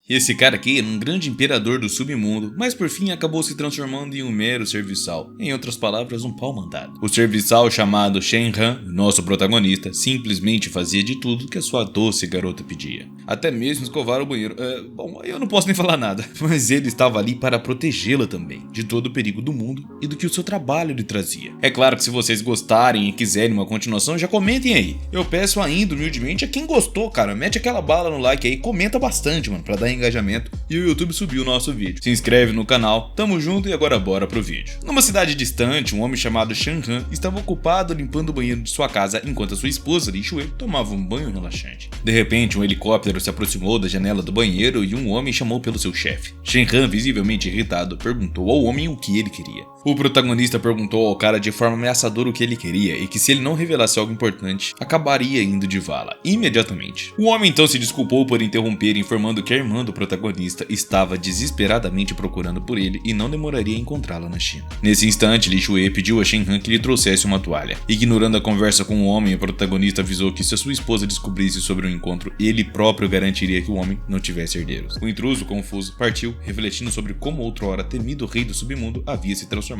E esse cara aqui era um grande imperador do submundo, mas por fim acabou se transformando em um mero serviçal, em outras palavras, um pau mandado. O serviçal chamado Shenhan, nosso protagonista, simplesmente fazia de tudo que a sua doce garota pedia. Até mesmo escovar o banheiro. Bom, eu não posso nem falar nada, mas ele estava ali para protegê-la também, de todo o perigo do mundo e do que o seu trabalho lhe trazia. É claro que se vocês gostarem e quiserem uma continuação, já comentem aí. Eu peço ainda, humildemente, a quem gostou, cara, mete aquela bala no like aí, comenta bastante, mano, pra dar engajamento e o YouTube subiu o nosso vídeo. Se inscreve no canal, tamo junto e agora bora pro vídeo. Numa cidade distante, um homem chamado Shenhan estava ocupado limpando o banheiro de sua casa enquanto a sua esposa, Li Shui, tomava um banho relaxante. De repente, um helicóptero se aproximou da janela do banheiro e um homem chamou pelo seu chefe. Shenhan, visivelmente irritado, perguntou ao homem o que ele queria. O protagonista perguntou ao cara de forma ameaçadora o que ele queria e que se ele não revelasse algo importante, acabaria indo de vala, imediatamente. O homem então se desculpou por interromper, informando que a irmã do protagonista estava desesperadamente procurando por ele e não demoraria a encontrá-la na China. Nesse instante, Li Shui pediu a Shenhan que lhe trouxesse uma toalha. Ignorando a conversa com o homem, o protagonista avisou que se a sua esposa descobrisse sobre o encontro, ele próprio garantiria que o homem não tivesse herdeiros. O intruso, confuso, partiu, refletindo sobre como outrora temido rei do submundo havia se transformado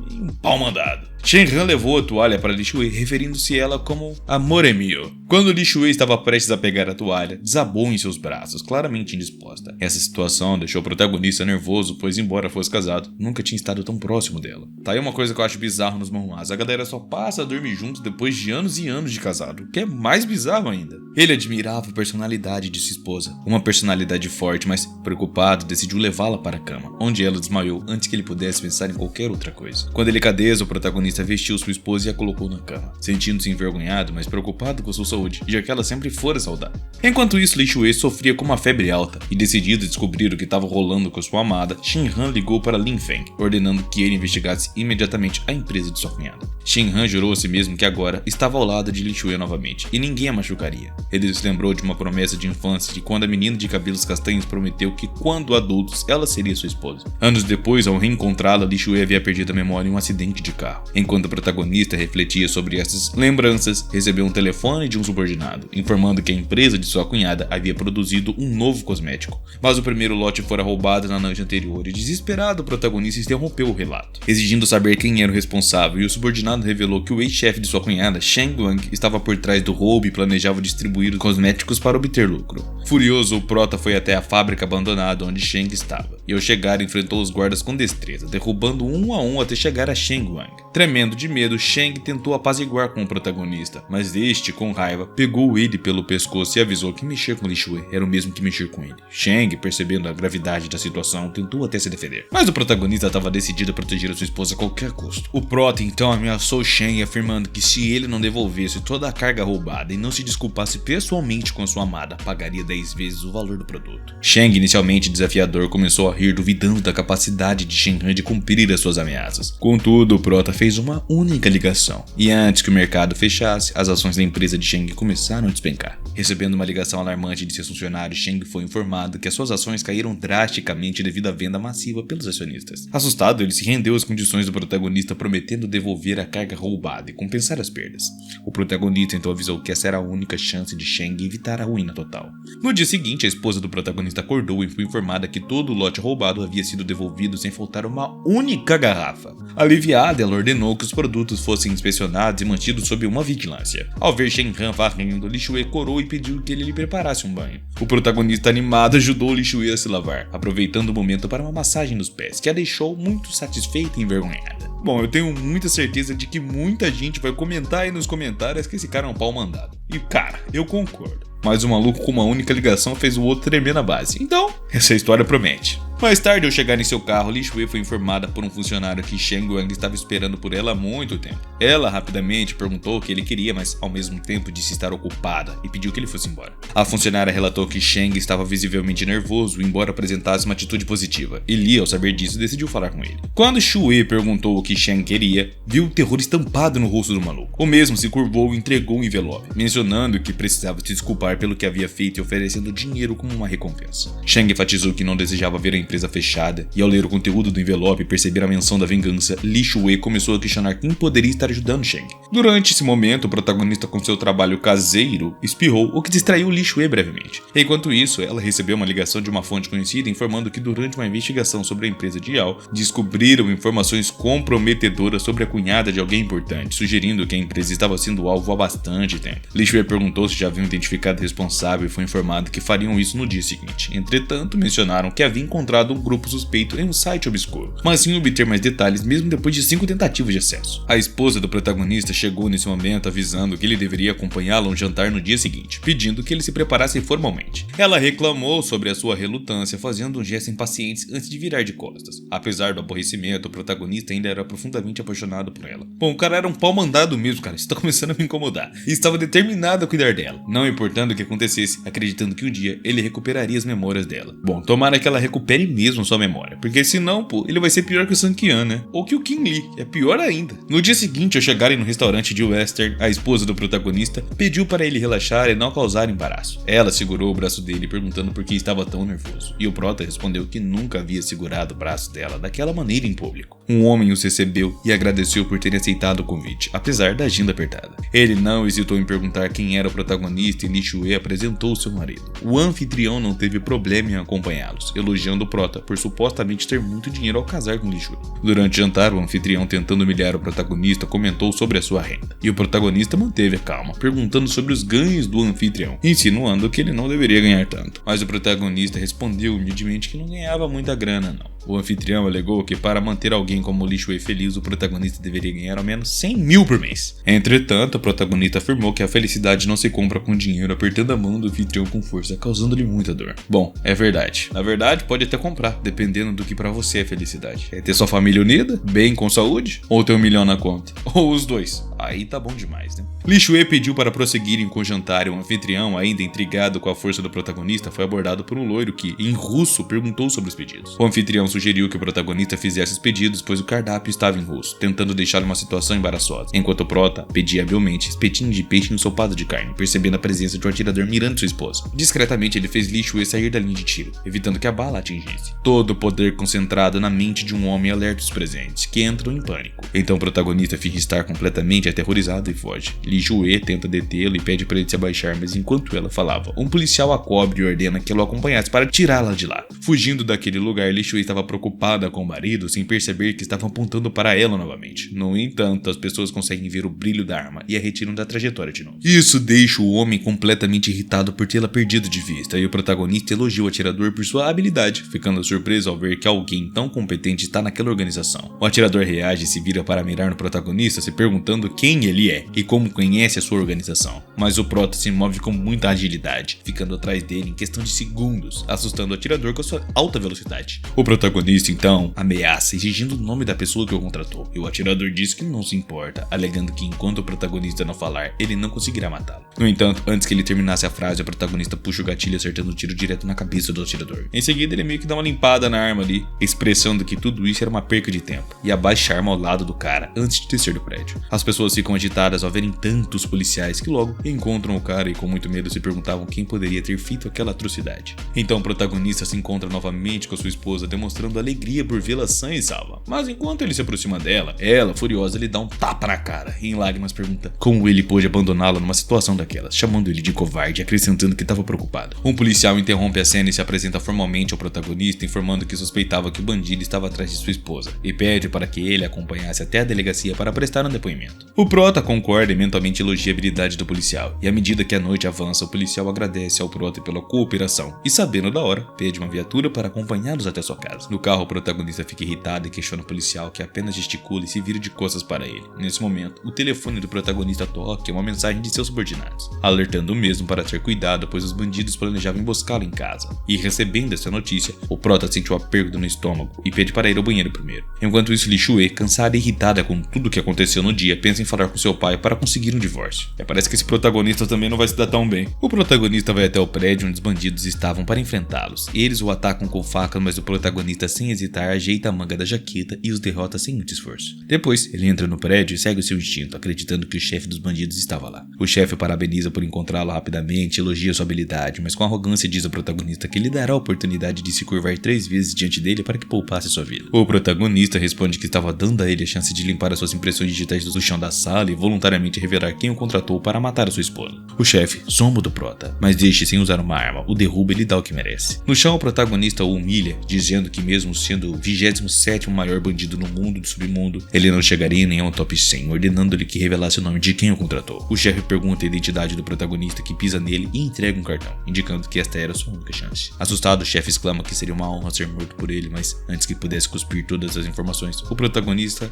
em um pau mandado. Shenhan levou a toalha para Li Shui, referindo-se ela como amore mio. Quando Li Shui estava prestes a pegar a toalha, desabou em seus braços, claramente indisposta. Essa situação deixou o protagonista nervoso, pois embora fosse casado, nunca tinha estado tão próximo dela. Tá aí uma coisa que eu acho bizarro nos manhwas, a galera só passa a dormir junto depois de anos e anos de casado, o que é mais bizarro ainda. Ele admirava a personalidade de sua esposa, uma personalidade forte, mas preocupado decidiu levá-la para a cama, onde ela desmaiou antes que ele pudesse pensar em qualquer outra coisa. Com delicadeza, o protagonista vestiu sua esposa e a colocou na cama, sentindo-se envergonhado, mas preocupado com sua saúde, já que ela sempre fora saudável. Enquanto isso, Li Shui sofria com uma febre alta, e decidido a descobrir o que estava rolando com sua amada, Shenhan ligou para Lin Feng, ordenando que ele investigasse imediatamente a empresa de sua cunhada. Shenhan jurou a si mesmo que agora estava ao lado de Li Shui novamente, e ninguém a machucaria. Ele se lembrou de uma promessa de infância de quando a menina de cabelos castanhos prometeu que, quando adultos, ela seria sua esposa. Anos depois, ao reencontrá-la, Li Shui havia perdido a memória em um acidente de carro. Enquanto o protagonista refletia sobre essas lembranças, recebeu um telefone de um subordinado, informando que a empresa de sua cunhada havia produzido um novo cosmético, mas o primeiro lote fora roubado na noite anterior e, desesperado, o protagonista interrompeu o relato, exigindo saber quem era o responsável, e o subordinado revelou que o ex-chefe de sua cunhada, Sheng Wang, estava por trás do roubo e planejava distribuir os cosméticos para obter lucro. Furioso, o prota foi até a fábrica abandonada onde Sheng estava, e ao chegar enfrentou os guardas com destreza, derrubando um a um até chegar a Sheng Wang. Tremendo de medo, Sheng tentou apaziguar com o protagonista, mas este, com raiva, pegou ele pelo pescoço e avisou que mexer com Li Shui era o mesmo que mexer com ele. Sheng, percebendo a gravidade da situação, tentou até se defender, mas o protagonista estava decidido a proteger a sua esposa a qualquer custo. O prota então ameaçou Sheng, afirmando que se ele não devolvesse toda a carga roubada e não se desculpasse pessoalmente com sua amada, pagaria 10 vezes o valor do produto. Sheng, inicialmente desafiador, começou a rir, duvidando da capacidade de Shenhan de cumprir as suas ameaças. Contudo, o prota fez uma única ligação, e antes que o mercado fechasse, as ações da empresa de Sheng começaram a despencar. Recebendo uma ligação alarmante de seus funcionários, Sheng foi informado que as suas ações caíram drasticamente devido à venda massiva pelos acionistas. Assustado, ele se rendeu às condições do protagonista, prometendo devolver a carga roubada e compensar as perdas. O protagonista então avisou que essa era a única chance de Sheng evitar a ruína total. No dia seguinte, a esposa do protagonista acordou e foi informada que todo o lote roubado havia sido devolvido sem faltar uma única garrafa. Aliviada, ela ordenou que os produtos fossem inspecionados e mantidos sob uma vigilância. Ao ver Shenhan varrendo, Li Shui corou e pediu que ele lhe preparasse um banho. O protagonista animado ajudou Li Shui a se lavar, aproveitando o momento para uma massagem nos pés, que a deixou muito satisfeita e envergonhada. Bom, eu tenho muita certeza de que muita gente vai comentar aí nos comentários que esse cara é um pau mandado. E cara, eu concordo. Mas o maluco com uma única ligação fez o outro tremer na base. Então, essa história promete. Mais tarde, ao chegar em seu carro, Li Shui foi informada por um funcionário que Sheng Wang estava esperando por ela há muito tempo. Ela rapidamente perguntou o que ele queria, mas ao mesmo tempo disse estar ocupada e pediu que ele fosse embora. A funcionária relatou que Sheng estava visivelmente nervoso, embora apresentasse uma atitude positiva, e Li, ao saber disso, decidiu falar com ele. Quando Shui perguntou o que Sheng queria, viu o terror estampado no rosto do maluco. O mesmo se curvou e entregou um envelope, mencionando que precisava se desculpar pelo que havia feito e oferecendo dinheiro como uma recompensa. Sheng enfatizou que não desejava ver a empresa fechada, e ao ler o conteúdo do envelope e perceber a menção da vingança, Li Shuei começou a questionar quem poderia estar ajudando Sheng. Durante esse momento, o protagonista com seu trabalho caseiro espirrou, o que distraiu Li Shuei brevemente. Enquanto isso, ela recebeu uma ligação de uma fonte conhecida informando que durante uma investigação sobre a empresa de Yao, descobriram informações comprometedoras sobre a cunhada de alguém importante, sugerindo que a empresa estava sendo alvo há bastante tempo. Li Shuei perguntou se já haviam identificado o responsável e foi informado que fariam isso no dia seguinte. Entretanto, mencionaram que havia encontrado um grupo suspeito em um site obscuro, mas sem obter mais detalhes mesmo depois de 5 tentativas de acesso. A esposa do protagonista chegou nesse momento avisando que ele deveria acompanhá-la a um jantar no dia seguinte, pedindo que ele se preparasse formalmente. Ela reclamou sobre a sua relutância, fazendo um gesto impaciente antes de virar de costas. Apesar do aborrecimento, o protagonista ainda era profundamente apaixonado por ela. Bom, o cara era um pau mandado mesmo, cara, isso tá começando a me incomodar. E estava determinado a cuidar dela, não importando o que acontecesse, acreditando que um dia ele recuperaria as memórias dela. Bom, tomara que ela recupere mesmo sua memória, porque senão, pô, ele vai ser pior que o Sun Qian, né? Ou que o King Lee, é pior ainda. No dia seguinte, ao chegarem no restaurante de Western, a esposa do protagonista pediu para ele relaxar e não causar embaraço. Ela segurou o braço dele perguntando por que estava tão nervoso, e o prota respondeu que nunca havia segurado o braço dela daquela maneira em público. Um homem os recebeu e agradeceu por terem aceitado o convite, apesar da agenda apertada. Ele não hesitou em perguntar quem era o protagonista e Li Shuei apresentou seu marido. O anfitrião não teve problema em acompanhá-los, elogiando o prota por supostamente ter muito dinheiro ao casar com Li Shuei. Durante o jantar, o anfitrião, tentando humilhar o protagonista, comentou sobre a sua renda. E o protagonista manteve a calma, perguntando sobre os ganhos do anfitrião, insinuando que ele não deveria ganhar tanto. Mas o protagonista respondeu humildemente que não ganhava muita grana, não. O anfitrião alegou que para manter alguém como Li Shuei feliz, o protagonista deveria ganhar ao menos 100 mil por mês. Entretanto, o protagonista afirmou que a felicidade não se compra com dinheiro, apertando a mão do anfitrião com força, causando-lhe muita dor. Bom, é verdade. Na verdade, pode até comprar, dependendo do que pra você é felicidade. É ter sua família unida, bem com saúde, ou ter 1 milhão na conta? Ou os dois. Aí tá bom demais, né? Li Shuei pediu para prosseguirem com o jantar e o anfitrião, ainda intrigado com a força do protagonista, foi abordado por um loiro que, em russo, perguntou sobre os pedidos. O anfitrião sugeriu que o protagonista fizesse os pedidos, pois o cardápio estava em russo, tentando deixar uma situação embaraçosa, enquanto o prota pedia habilmente espetinho de peixe ensopado de carne, percebendo a presença de um atirador mirando sua esposa. Discretamente, ele fez Li Shuei sair da linha de tiro, evitando que a bala atingisse. Todo o poder concentrado na mente de um homem alerta os presentes, que entram em pânico. Então o protagonista finge estar completamente aterrorizado e foge. Li Shuei tenta detê-lo e pede para ele se abaixar, mas enquanto ela falava, um policial a cobre e ordena que ela o acompanhasse para tirá-la de lá. Fugindo daquele lugar, Li Shuei estava preocupada com o marido, sem perceber que estavam apontando para ela novamente. No entanto, as pessoas conseguem ver o brilho da arma e a retiram da trajetória de novo. Isso deixa o homem completamente irritado por tê-la perdido de vista, e o protagonista elogia o atirador por sua habilidade, ficando surpreso ao ver que alguém tão competente está naquela organização. O atirador reage e se vira para mirar no protagonista, se perguntando quem ele é e como conhece a sua organização. Mas o prota se move com muita agilidade, ficando atrás dele em questão de segundos, assustando o atirador com a sua alta velocidade. O protagonista então ameaça, exigindo o nome da pessoa que o contratou, e o atirador diz que não se importa, alegando que enquanto o protagonista não falar, ele não conseguirá matá-lo. No entanto, antes que ele terminasse a frase, o protagonista puxa o gatilho, acertando o tiro direto na cabeça do atirador. Em seguida, ele meio que dá uma limpada na arma ali, expressando que tudo isso era uma perca de tempo, e abaixa a arma ao lado do cara antes de descer do prédio. As pessoas ficam agitadas ao verem tantos policiais que logo encontram o cara e com muito medo se perguntavam quem poderia ter feito aquela atrocidade. Então o protagonista se encontra novamente com sua esposa, demonstrando alegria por vê-la sã e salva. Mas enquanto ele se aproxima dela, ela, furiosa, lhe dá um tapa na cara e em lágrimas pergunta como ele pôde abandoná-la numa situação daquelas, chamando ele de covarde e acrescentando que estava preocupado. Um policial interrompe a cena e se apresenta formalmente ao protagonista, informando que suspeitava que o bandido estava atrás de sua esposa e pede para que ele a acompanhasse até a delegacia para prestar um depoimento. O prota concorda e mentalmente elogia a habilidade do policial, e à medida que a noite avança, o policial agradece ao prota pela cooperação e, sabendo da hora, pede uma viatura para acompanhá-los até sua casa. No carro, o protagonista fica irritado e questiona o policial, que apenas gesticula e se vira de costas para ele. Nesse momento, o telefone do protagonista toca e uma mensagem de seus subordinados, alertando o mesmo para ter cuidado, pois os bandidos planejavam emboscá-lo em casa. E recebendo essa notícia, o prota sente um aperto no estômago e pede para ir ao banheiro primeiro. Enquanto isso, Li Shuei, cansada e irritada com tudo o que aconteceu no dia, pensa pensa em falar com seu pai para conseguir um divórcio. Parece que esse protagonista também não vai se dar tão bem. O protagonista vai até o prédio onde os bandidos estavam para enfrentá-los. Eles o atacam com facas, mas o protagonista, sem hesitar, ajeita a manga da jaqueta e os derrota sem muito esforço. Depois, ele entra no prédio e segue o seu instinto, acreditando que o chefe dos bandidos estava lá. O chefe o parabeniza por encontrá-lo rapidamente, elogia sua habilidade, mas com arrogância diz ao protagonista que lhe dará a oportunidade de se curvar 3 vezes diante dele para que poupasse sua vida. O protagonista responde que estava dando a ele a chance de limpar as suas impressões digitais do chão da sala e voluntariamente revelar quem o contratou para matar a sua esposa. O chefe zomba do prota, mas deixe sem usar uma arma, o derruba e lhe dá o que merece. No chão, o protagonista o humilha, dizendo que mesmo sendo o 27º maior bandido no mundo do submundo, ele não chegaria nem ao top 100, ordenando-lhe que revelasse o nome de quem o contratou. O chefe pergunta a identidade do protagonista, que pisa nele e entrega um cartão, indicando que esta era sua única chance. Assustado, o chefe exclama que seria uma honra ser morto por ele, mas antes que pudesse cuspir todas as informações, o protagonista...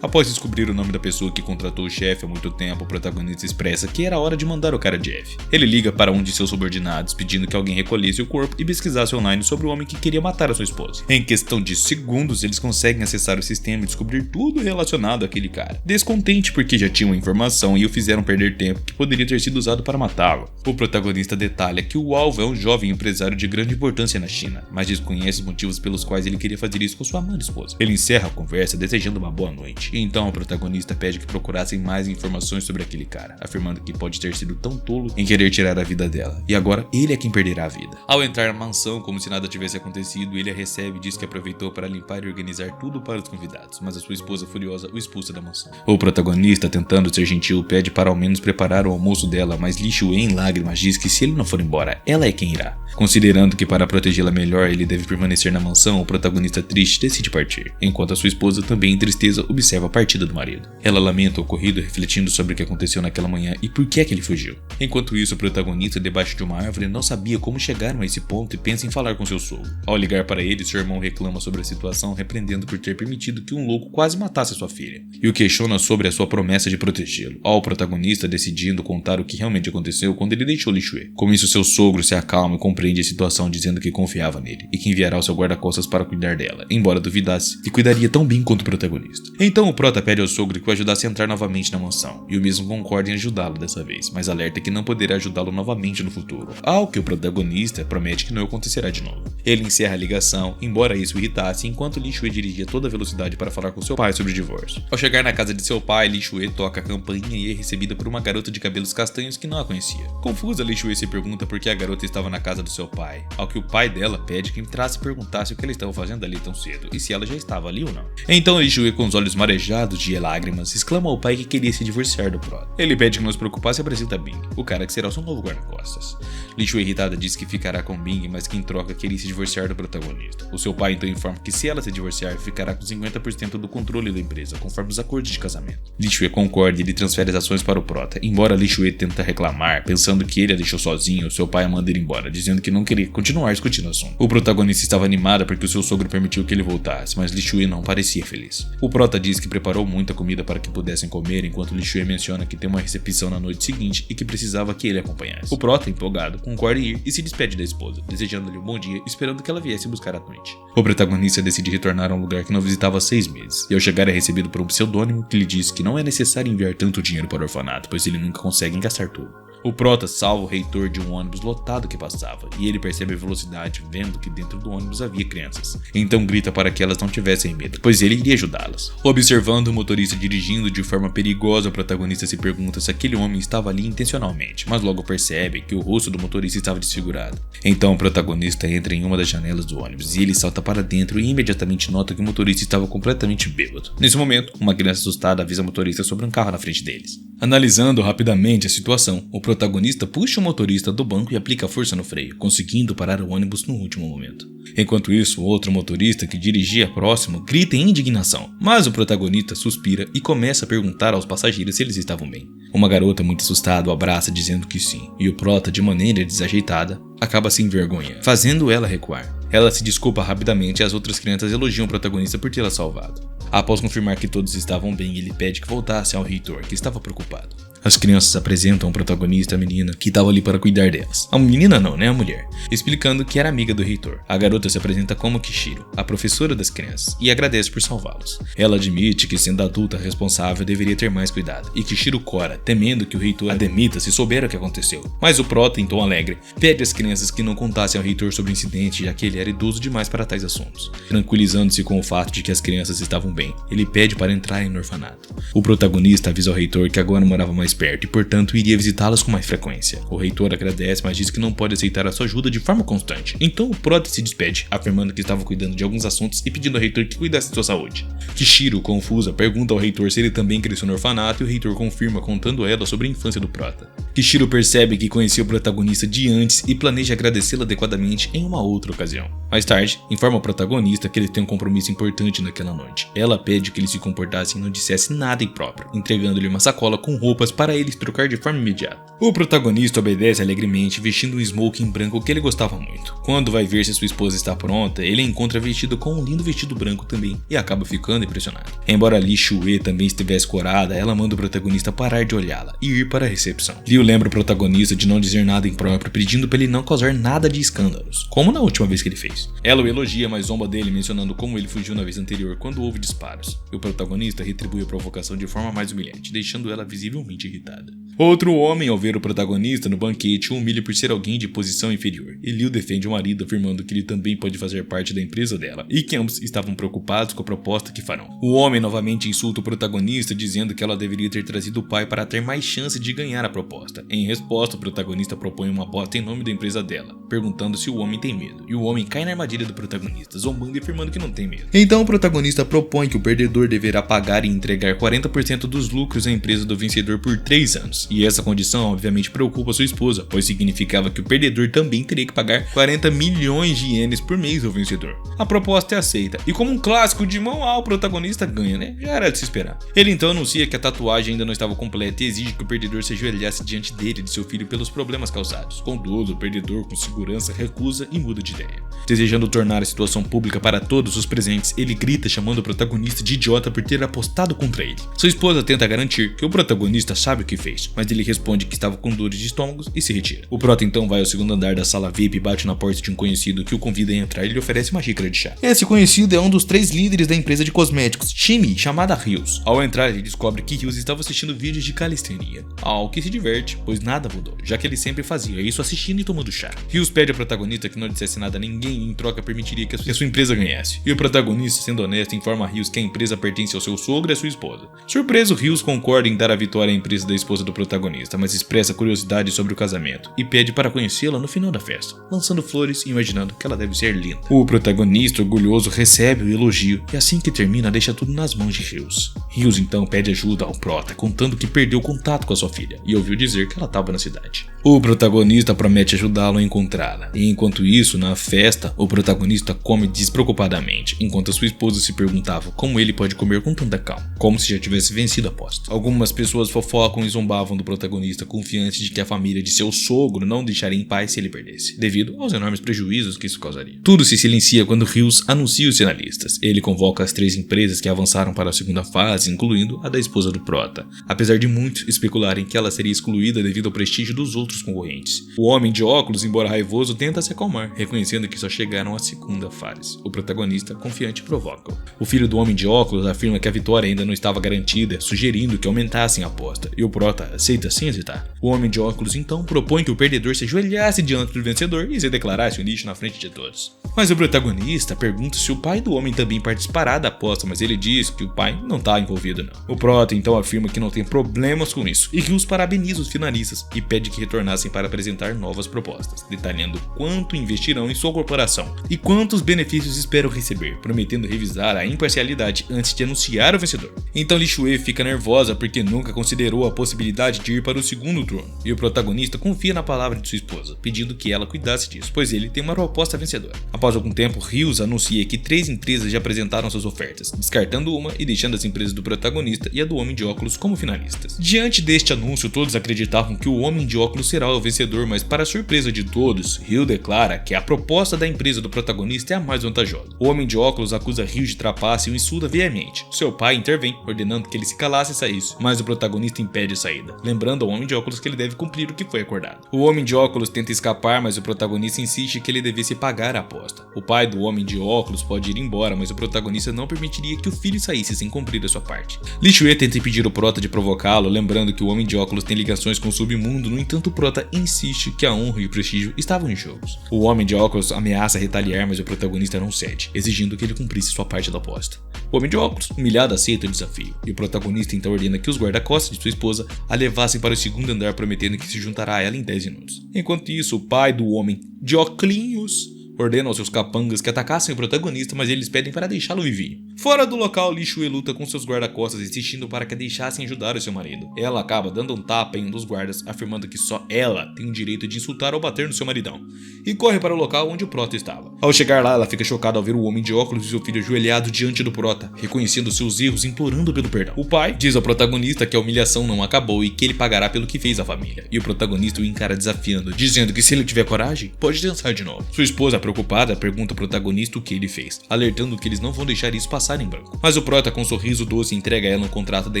Após descobrir o nome da pessoa que contratou o chefe há muito tempo, o protagonista expressa que era hora de mandar o cara de F. Ele liga para um de seus subordinados, pedindo que alguém recolhesse o corpo e pesquisasse online sobre o homem que queria matar a sua esposa. Em questão de segundos, eles conseguem acessar o sistema e descobrir tudo relacionado àquele cara. Descontente porque já tinham a informação e o fizeram perder tempo que poderia ter sido usado para matá-lo. O protagonista detalha que o alvo é um jovem empresário de grande importância na China, mas desconhece os motivos pelos quais ele queria fazer isso com sua amada esposa. Ele encerra a conversa desejando uma boa noite. E então o protagonista pede que procurassem mais informações sobre aquele cara, afirmando que pode ter sido tão tolo em querer tirar a vida dela, e agora ele é quem perderá a vida. Ao entrar na mansão, como se nada tivesse acontecido, ele a recebe e diz que aproveitou para limpar e organizar tudo para os convidados, mas a sua esposa furiosa o expulsa da mansão. O protagonista, tentando ser gentil, pede para ao menos preparar o almoço dela, mas Li Shui, em lágrimas, diz que se ele não for embora, ela é quem irá. Considerando que para protegê-la melhor ele deve permanecer na mansão, o protagonista triste decide partir, enquanto a sua esposa, também em tristeza, observa a partida do marido. Ela lamenta o ocorrido, refletindo sobre o que aconteceu naquela manhã e por que é que ele fugiu. Enquanto isso, o protagonista, debaixo de uma árvore, não sabia como chegaram a esse ponto e pensa em falar com seu sogro. Ao ligar para ele, seu irmão reclama sobre a situação, repreendendo por ter permitido que um louco quase matasse sua filha, e o questiona sobre a sua promessa de protegê-lo. Ao protagonista decidindo contar o que realmente aconteceu quando ele deixou Li Shui. Com isso, seu sogro se acalma e compreende a situação, dizendo que confiava nele e que enviará o seu guarda-costas para cuidar dela, embora duvidasse que cuidaria tão bem quanto o protagonista. Então o prota pede ao sogro que o ajudasse a entrar novamente na mansão, e o mesmo concorda em ajudá-lo dessa vez, mas alerta que não poderá ajudá-lo novamente no futuro, ao que o protagonista promete que não acontecerá de novo. Ele encerra a ligação, embora isso o irritasse, enquanto Li Shui dirigia toda a velocidade para falar com seu pai sobre o divórcio. Ao chegar na casa de seu pai, Li Shui toca a campainha e é recebida por uma garota de cabelos castanhos que não a conhecia. Confusa, Li Shui se pergunta por que a garota estava na casa do seu pai, ao que o pai dela pede que entrasse e perguntasse o que ela estava fazendo ali tão cedo, e se ela já estava ali ou não. Então Li Shui, com os olhos marejados de lágrimas, exclama ao pai que queria se divorciar do prota. Ele pede que não se preocupasse e apresenta Bing, o cara que será o seu novo guarda-costas. Li Shui, irritada, diz que ficará com Bing, mas que em troca queria se divorciar do protagonista. O seu pai então informa que se ela se divorciar, ficará com 50% do controle da empresa, conforme os acordos de casamento. Li Shui concorda e ele transfere as ações para o prota, embora Li Shui tenta reclamar, pensando que ele a deixou sozinho, seu pai a manda ir embora, dizendo que não queria continuar discutindo o assunto. O protagonista estava animado porque o seu sogro permitiu que ele voltasse, mas Li Shui não parecia feliz. O prota diz que preparou muita comida para que pudessem comer, enquanto Li Shui menciona que tem uma recepção na noite seguinte e que precisava que ele acompanhasse. O prota, empolgado, concorda em ir e se despede da esposa, desejando-lhe um bom dia, esperando que ela viesse buscar à noite. O protagonista decide retornar a um lugar que não visitava há 6 meses, e ao chegar é recebido por um pseudônimo que lhe diz que não é necessário enviar tanto dinheiro para o orfanato, pois ele nunca consegue gastar tudo. O prota salva o reitor de um ônibus lotado que passava, e ele percebe a velocidade vendo que dentro do ônibus havia crianças. Então grita para que elas não tivessem medo, pois ele iria ajudá-las. Observando o motorista dirigindo de forma perigosa, o protagonista se pergunta se aquele homem estava ali intencionalmente, mas logo percebe que o rosto do motorista estava desfigurado. Então o protagonista entra em uma das janelas do ônibus, e ele salta para dentro e imediatamente nota que o motorista estava completamente bêbado. Nesse momento, uma criança assustada avisa o motorista sobre um carro na frente deles. Analisando rapidamente a situação, o protagonista puxa o motorista do banco e aplica força no freio, conseguindo parar o ônibus no último momento. Enquanto isso, o outro motorista que dirigia próximo grita em indignação, mas o protagonista suspira e começa a perguntar aos passageiros se eles estavam bem. Uma garota muito assustada o abraça dizendo que sim, e o prota, de maneira desajeitada, acaba se envergonhando, fazendo ela recuar. Ela se desculpa rapidamente e as outras crianças elogiam o protagonista por tê-la salvado. Após confirmar que todos estavam bem, ele pede que voltasse ao reitor, que estava preocupado. As crianças apresentam ao protagonista a menina que estava ali para cuidar delas. A menina não, né? A mulher. Explicando que era amiga do reitor. A garota se apresenta como Kishiro, a professora das crianças, e agradece por salvá-los. Ela admite que, sendo adulta responsável, deveria ter mais cuidado. E Kishiro cora, temendo que o reitor a demita se souber o que aconteceu. Mas o prota, em tom alegre, pede às crianças que não contassem ao reitor sobre o incidente, já que ele era idoso demais para tais assuntos. Tranquilizando-se com o fato de que as crianças estavam bem, ele pede para entrarem no orfanato. O protagonista avisa ao reitor que agora morava mais perto e, portanto, iria visitá-las com mais frequência. O reitor agradece, mas diz que não pode aceitar a sua ajuda de forma constante. Então o prota se despede, afirmando que estava cuidando de alguns assuntos e pedindo ao reitor que cuidasse de sua saúde. Kishiro, confusa, pergunta ao reitor se ele também cresceu no orfanato e o reitor confirma, contando a ela sobre a infância do prota. Kishiro percebe que conhecia o protagonista de antes e planeja agradecê-lo adequadamente em uma outra ocasião. Mais tarde, informa ao protagonista que ele tem um compromisso importante naquela noite. Ela pede que ele se comportasse e não dissesse nada impróprio, entregando-lhe uma sacola com roupas para ele trocar de forma imediata. O protagonista obedece alegremente, vestindo um smoking branco que ele gostava muito. Quando vai ver se sua esposa está pronta, ele a encontra vestido com um lindo vestido branco também e acaba ficando impressionado. Embora Li Shue também estivesse corada, ela manda o protagonista parar de olhá-la e ir para a recepção. Liu lembra o protagonista de não dizer nada impróprio, pedindo para ele não causar nada de escândalos, como na última vez que ele fez. Ela o elogia, mas zomba dele, mencionando como ele fugiu na vez anterior quando houve disparos. E o protagonista retribui a provocação de forma mais humilhante, deixando ela visivelmente irritada. Outro homem, ao ver o protagonista no banquete, o humilha por ser alguém de posição inferior, e Liu defende o marido, afirmando que ele também pode fazer parte da empresa dela, e que ambos estavam preocupados com a proposta que farão. O homem novamente insulta o protagonista, dizendo que ela deveria ter trazido o pai para ter mais chance de ganhar a proposta. Em resposta, o protagonista propõe uma aposta em nome da empresa dela, perguntando se o homem tem medo, e o homem cai na armadilha do protagonista, zombando e afirmando que não tem medo. Então o protagonista propõe que o perdedor deverá pagar e entregar 40% dos lucros à empresa do vencedor por 3 anos. E essa condição obviamente preocupa sua esposa, pois significava que o perdedor também teria que pagar 40 milhões de ienes por mês ao vencedor. A proposta é aceita, e como um clássico de mão A, o protagonista ganha, né? Já era de se esperar. Ele então anuncia que a tatuagem ainda não estava completa e exige que o perdedor se ajoelhasse diante dele e de seu filho pelos problemas causados. Contudo, o perdedor, com segurança, recusa e muda de ideia. Desejando tornar a situação pública para todos os presentes, ele grita chamando o protagonista de idiota por ter apostado contra ele. Sua esposa tenta garantir que o protagonista sabe o que fez, mas ele responde que estava com dores de estômago e se retira. O prota então vai ao segundo andar da sala VIP e bate na porta de um conhecido que o convida a entrar e lhe oferece uma xícara de chá. Esse conhecido é um dos 3 líderes da empresa de cosméticos, Shimi, chamada Rios. Ao entrar, ele descobre que Rios estava assistindo vídeos de calistenia, ao que se diverte, pois nada mudou, já que ele sempre fazia isso assistindo e tomando chá. Rios pede ao protagonista que não dissesse nada a ninguém e em troca permitiria que a sua empresa ganhasse. E o protagonista, sendo honesto, informa a Rios que a empresa pertence ao seu sogro e à sua esposa. Surpreso, Rios concorda em dar a vitória à empresa da esposa do protagonista, mas expressa curiosidade sobre o casamento e pede para conhecê-la no final da festa, lançando flores e imaginando que ela deve ser linda. O protagonista, orgulhoso, recebe o elogio e assim que termina deixa tudo nas mãos de Rios. Rios então pede ajuda ao prota, contando que perdeu contato com a sua filha e ouviu dizer que ela estava na cidade. O protagonista promete ajudá-lo a encontrá-la, e enquanto isso, na festa, o protagonista come despreocupadamente, enquanto a sua esposa se perguntava como ele pode comer com tanta calma, como se já tivesse vencido a aposta. Algumas pessoas fofocam e zombavam do protagonista, confiantes de que a família de seu sogro não deixaria em paz se ele perdesse, devido aos enormes prejuízos que isso causaria. Tudo se silencia quando Rios anuncia os finalistas. Ele convoca as 3 empresas que avançaram para a segunda fase, incluindo a da esposa do prota, apesar de muitos especularem que ela seria excluída devido ao prestígio dos outros concorrentes. O homem de óculos, embora raivoso, tenta se acalmar, reconhecendo que só chegaram à segunda fase. O protagonista, confiante, provoca-o. O filho do homem de óculos afirma que a vitória ainda não estava garantida, sugerindo que aumentassem a aposta, e o prota aceita sem hesitar. O homem de óculos então propõe que o perdedor se ajoelhasse diante do vencedor e se declarasse o lixo na frente de todos. Mas o protagonista pergunta se o pai do homem também participará da aposta, mas ele diz que o pai não está envolvido não. O prota então afirma que não tem problemas com isso, e Rios parabeniza os finalistas e pede que retornassem para apresentar novas propostas, detalhando quanto investirão em sua corporação e quantos benefícios esperam receber, prometendo revisar a imparcialidade antes de anunciar o vencedor. Então Li Shue fica nervosa porque nunca considerou a possibilidade de ir para o segundo turno, e o protagonista confia na palavra de sua esposa, pedindo que ela cuidasse disso, pois ele tem uma proposta vencedora. Após algum tempo, Rios anuncia que 3 empresas já apresentaram suas ofertas, descartando uma e deixando as empresas do protagonista e a do homem de óculos como finalistas. Diante deste anúncio, todos acreditavam que o homem de óculos será o vencedor, mas para surpresa de todos, Rios declara que a proposta da empresa do protagonista é a mais vantajosa. O homem de óculos acusa Rios de trapaça e o insulta veemente. Seu pai intervém, ordenando que ele se calasse e saísse, mas o protagonista impede a saída. lembrando ao Homem de Óculos que ele deve cumprir o que foi acordado. O Homem de Óculos tenta escapar, mas o protagonista insiste que ele devesse pagar a aposta. O pai do Homem de Óculos pode ir embora, mas o protagonista não permitiria que o filho saísse sem cumprir a sua parte. Li Shui tenta impedir o Prota de provocá-lo, lembrando que o Homem de Óculos tem ligações com o submundo, no entanto o Prota insiste que a honra e o prestígio estavam em jogos. O Homem de Óculos ameaça retaliar, mas o protagonista não cede, exigindo que ele cumprisse sua parte da aposta. O Homem de Óculos, humilhado, aceita o desafio, e o protagonista então ordena que os guarda-costas de sua esposa a levassem para o segundo andar, prometendo que se juntará a ela em 10 minutos. Enquanto isso, o pai do Homem de Óculos ordena aos seus capangas que atacassem o protagonista, mas eles pedem para deixá-lo viver. Fora do local, Li Shui luta com seus guarda-costas, insistindo para que a deixassem ajudar o seu marido. Ela acaba dando um tapa em um dos guardas, afirmando que só ela tem o direito de insultar ou bater no seu maridão, e corre para o local onde o Prota estava. Ao chegar lá, ela fica chocada ao ver o Homem de Óculos e seu filho ajoelhado diante do Prota, reconhecendo seus erros e implorando pelo perdão. O pai diz ao protagonista que a humilhação não acabou e que ele pagará pelo que fez à família, e o protagonista o encara desafiando, dizendo que se ele tiver coragem, pode tentar de novo. Sua esposa, preocupada, pergunta ao protagonista o que ele fez, alertando que eles não vão deixar isso passar em branco. Mas o Prota, com um sorriso doce, entrega a ela um contrato da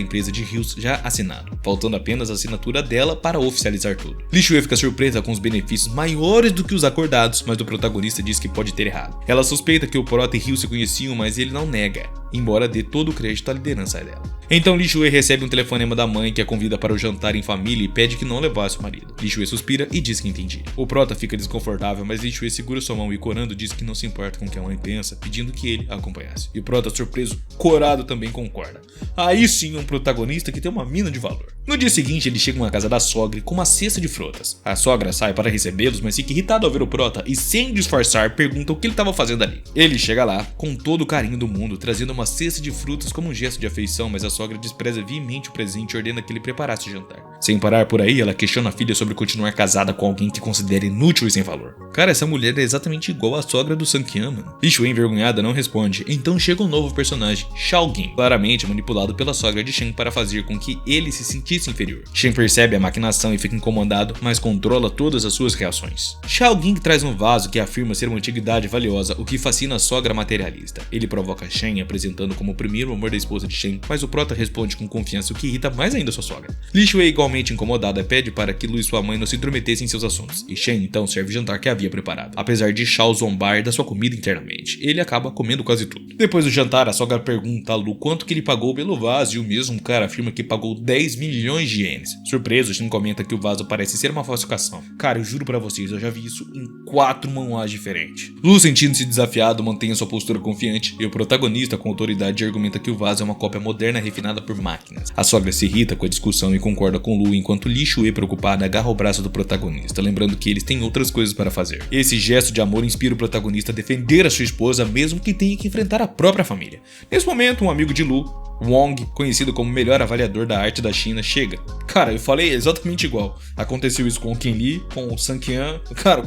empresa de rios já assinado, faltando apenas a assinatura dela para oficializar tudo. Li Shui fica surpresa com os benefícios maiores do que os acordados, mas o protagonista diz que pode ter errado. Ela suspeita que o Prota e Ryu se conheciam, mas ele não nega, embora dê todo o crédito à liderança dela. Então Li Shui recebe um telefonema da mãe que a convida para o jantar em família e pede que não levasse o marido. Li Shui suspira e diz que entendia. O Prota fica desconfortável, mas Li Shui segura sua mão e corando diz que não se importa com o que a mãe pensa, pedindo que ele a acompanhasse. E o Prota, surpreso, corado, também concorda. Aí sim, um protagonista que tem uma mina de valor. No dia seguinte, eles chegam à casa da sogra com uma cesta de frutas. A sogra sai para recebê-los, mas fica irritado ao ver o Prota e, sem disfarçar, pergunta o que ele estava fazendo ali. Ele chega lá, com todo o carinho do mundo, trazendo uma cesta de frutas como um gesto de afeição, mas a sogra despreza veemente o presente e ordena que ele preparasse o jantar. Sem parar por aí, ela questiona a filha sobre continuar casada com alguém que considera inútil e sem valor. Cara, essa mulher é exatamente igual à sogra do Sanqian, mano. Li Shui, envergonhada, não responde, então chega um novo personagem, Shaogin, claramente manipulado pela sogra de Shen para fazer com que ele se sentisse inferior. Shen percebe a maquinação e fica incomodado, mas controla todas as suas reações. Shaogin traz um vaso que afirma ser uma antiguidade valiosa, o que fascina a sogra materialista. Ele provoca Shen, apresentando como o primeiro amor da esposa de Shen, mas o Prota responde com confiança, o que irrita mais ainda sua sogra. Li Shui, igualmente incomodada, pede para que Lu e sua mãe não se intrometessem em seus assuntos, e Shen então serve o jantar que havia preparado. Apesar de Shao zombar da sua comida internamente, ele acaba comendo quase tudo. Depois do jantar, a sogra pergunta a Lu quanto que ele pagou pelo vaso, e o mesmo cara afirma que pagou 10 milhões de ienes. Surpreso, Shen comenta que o vaso parece ser uma falsificação. Cara, eu juro pra vocês, eu já vi isso em 4 manhwas diferentes. Lu, sentindo-se desafiado, mantém a sua postura confiante, e o protagonista, com autoridade, argumenta que o vaso é uma cópia moderna refinada por máquinas. A sogra se irrita com a discussão e concorda com Lu, enquanto Li Shui, preocupada, agarra o braço do protagonista, lembrando que eles têm outras coisas para fazer. Esse gesto de amor inspira o protagonista a defender a sua esposa, mesmo que tenha que enfrentar a própria família. Nesse momento, um amigo de Lu, Wong, conhecido como o melhor avaliador da arte da China, chega. Cara, eu falei exatamente igual. Aconteceu isso com o Ken Li, com o Sanqian. Cara,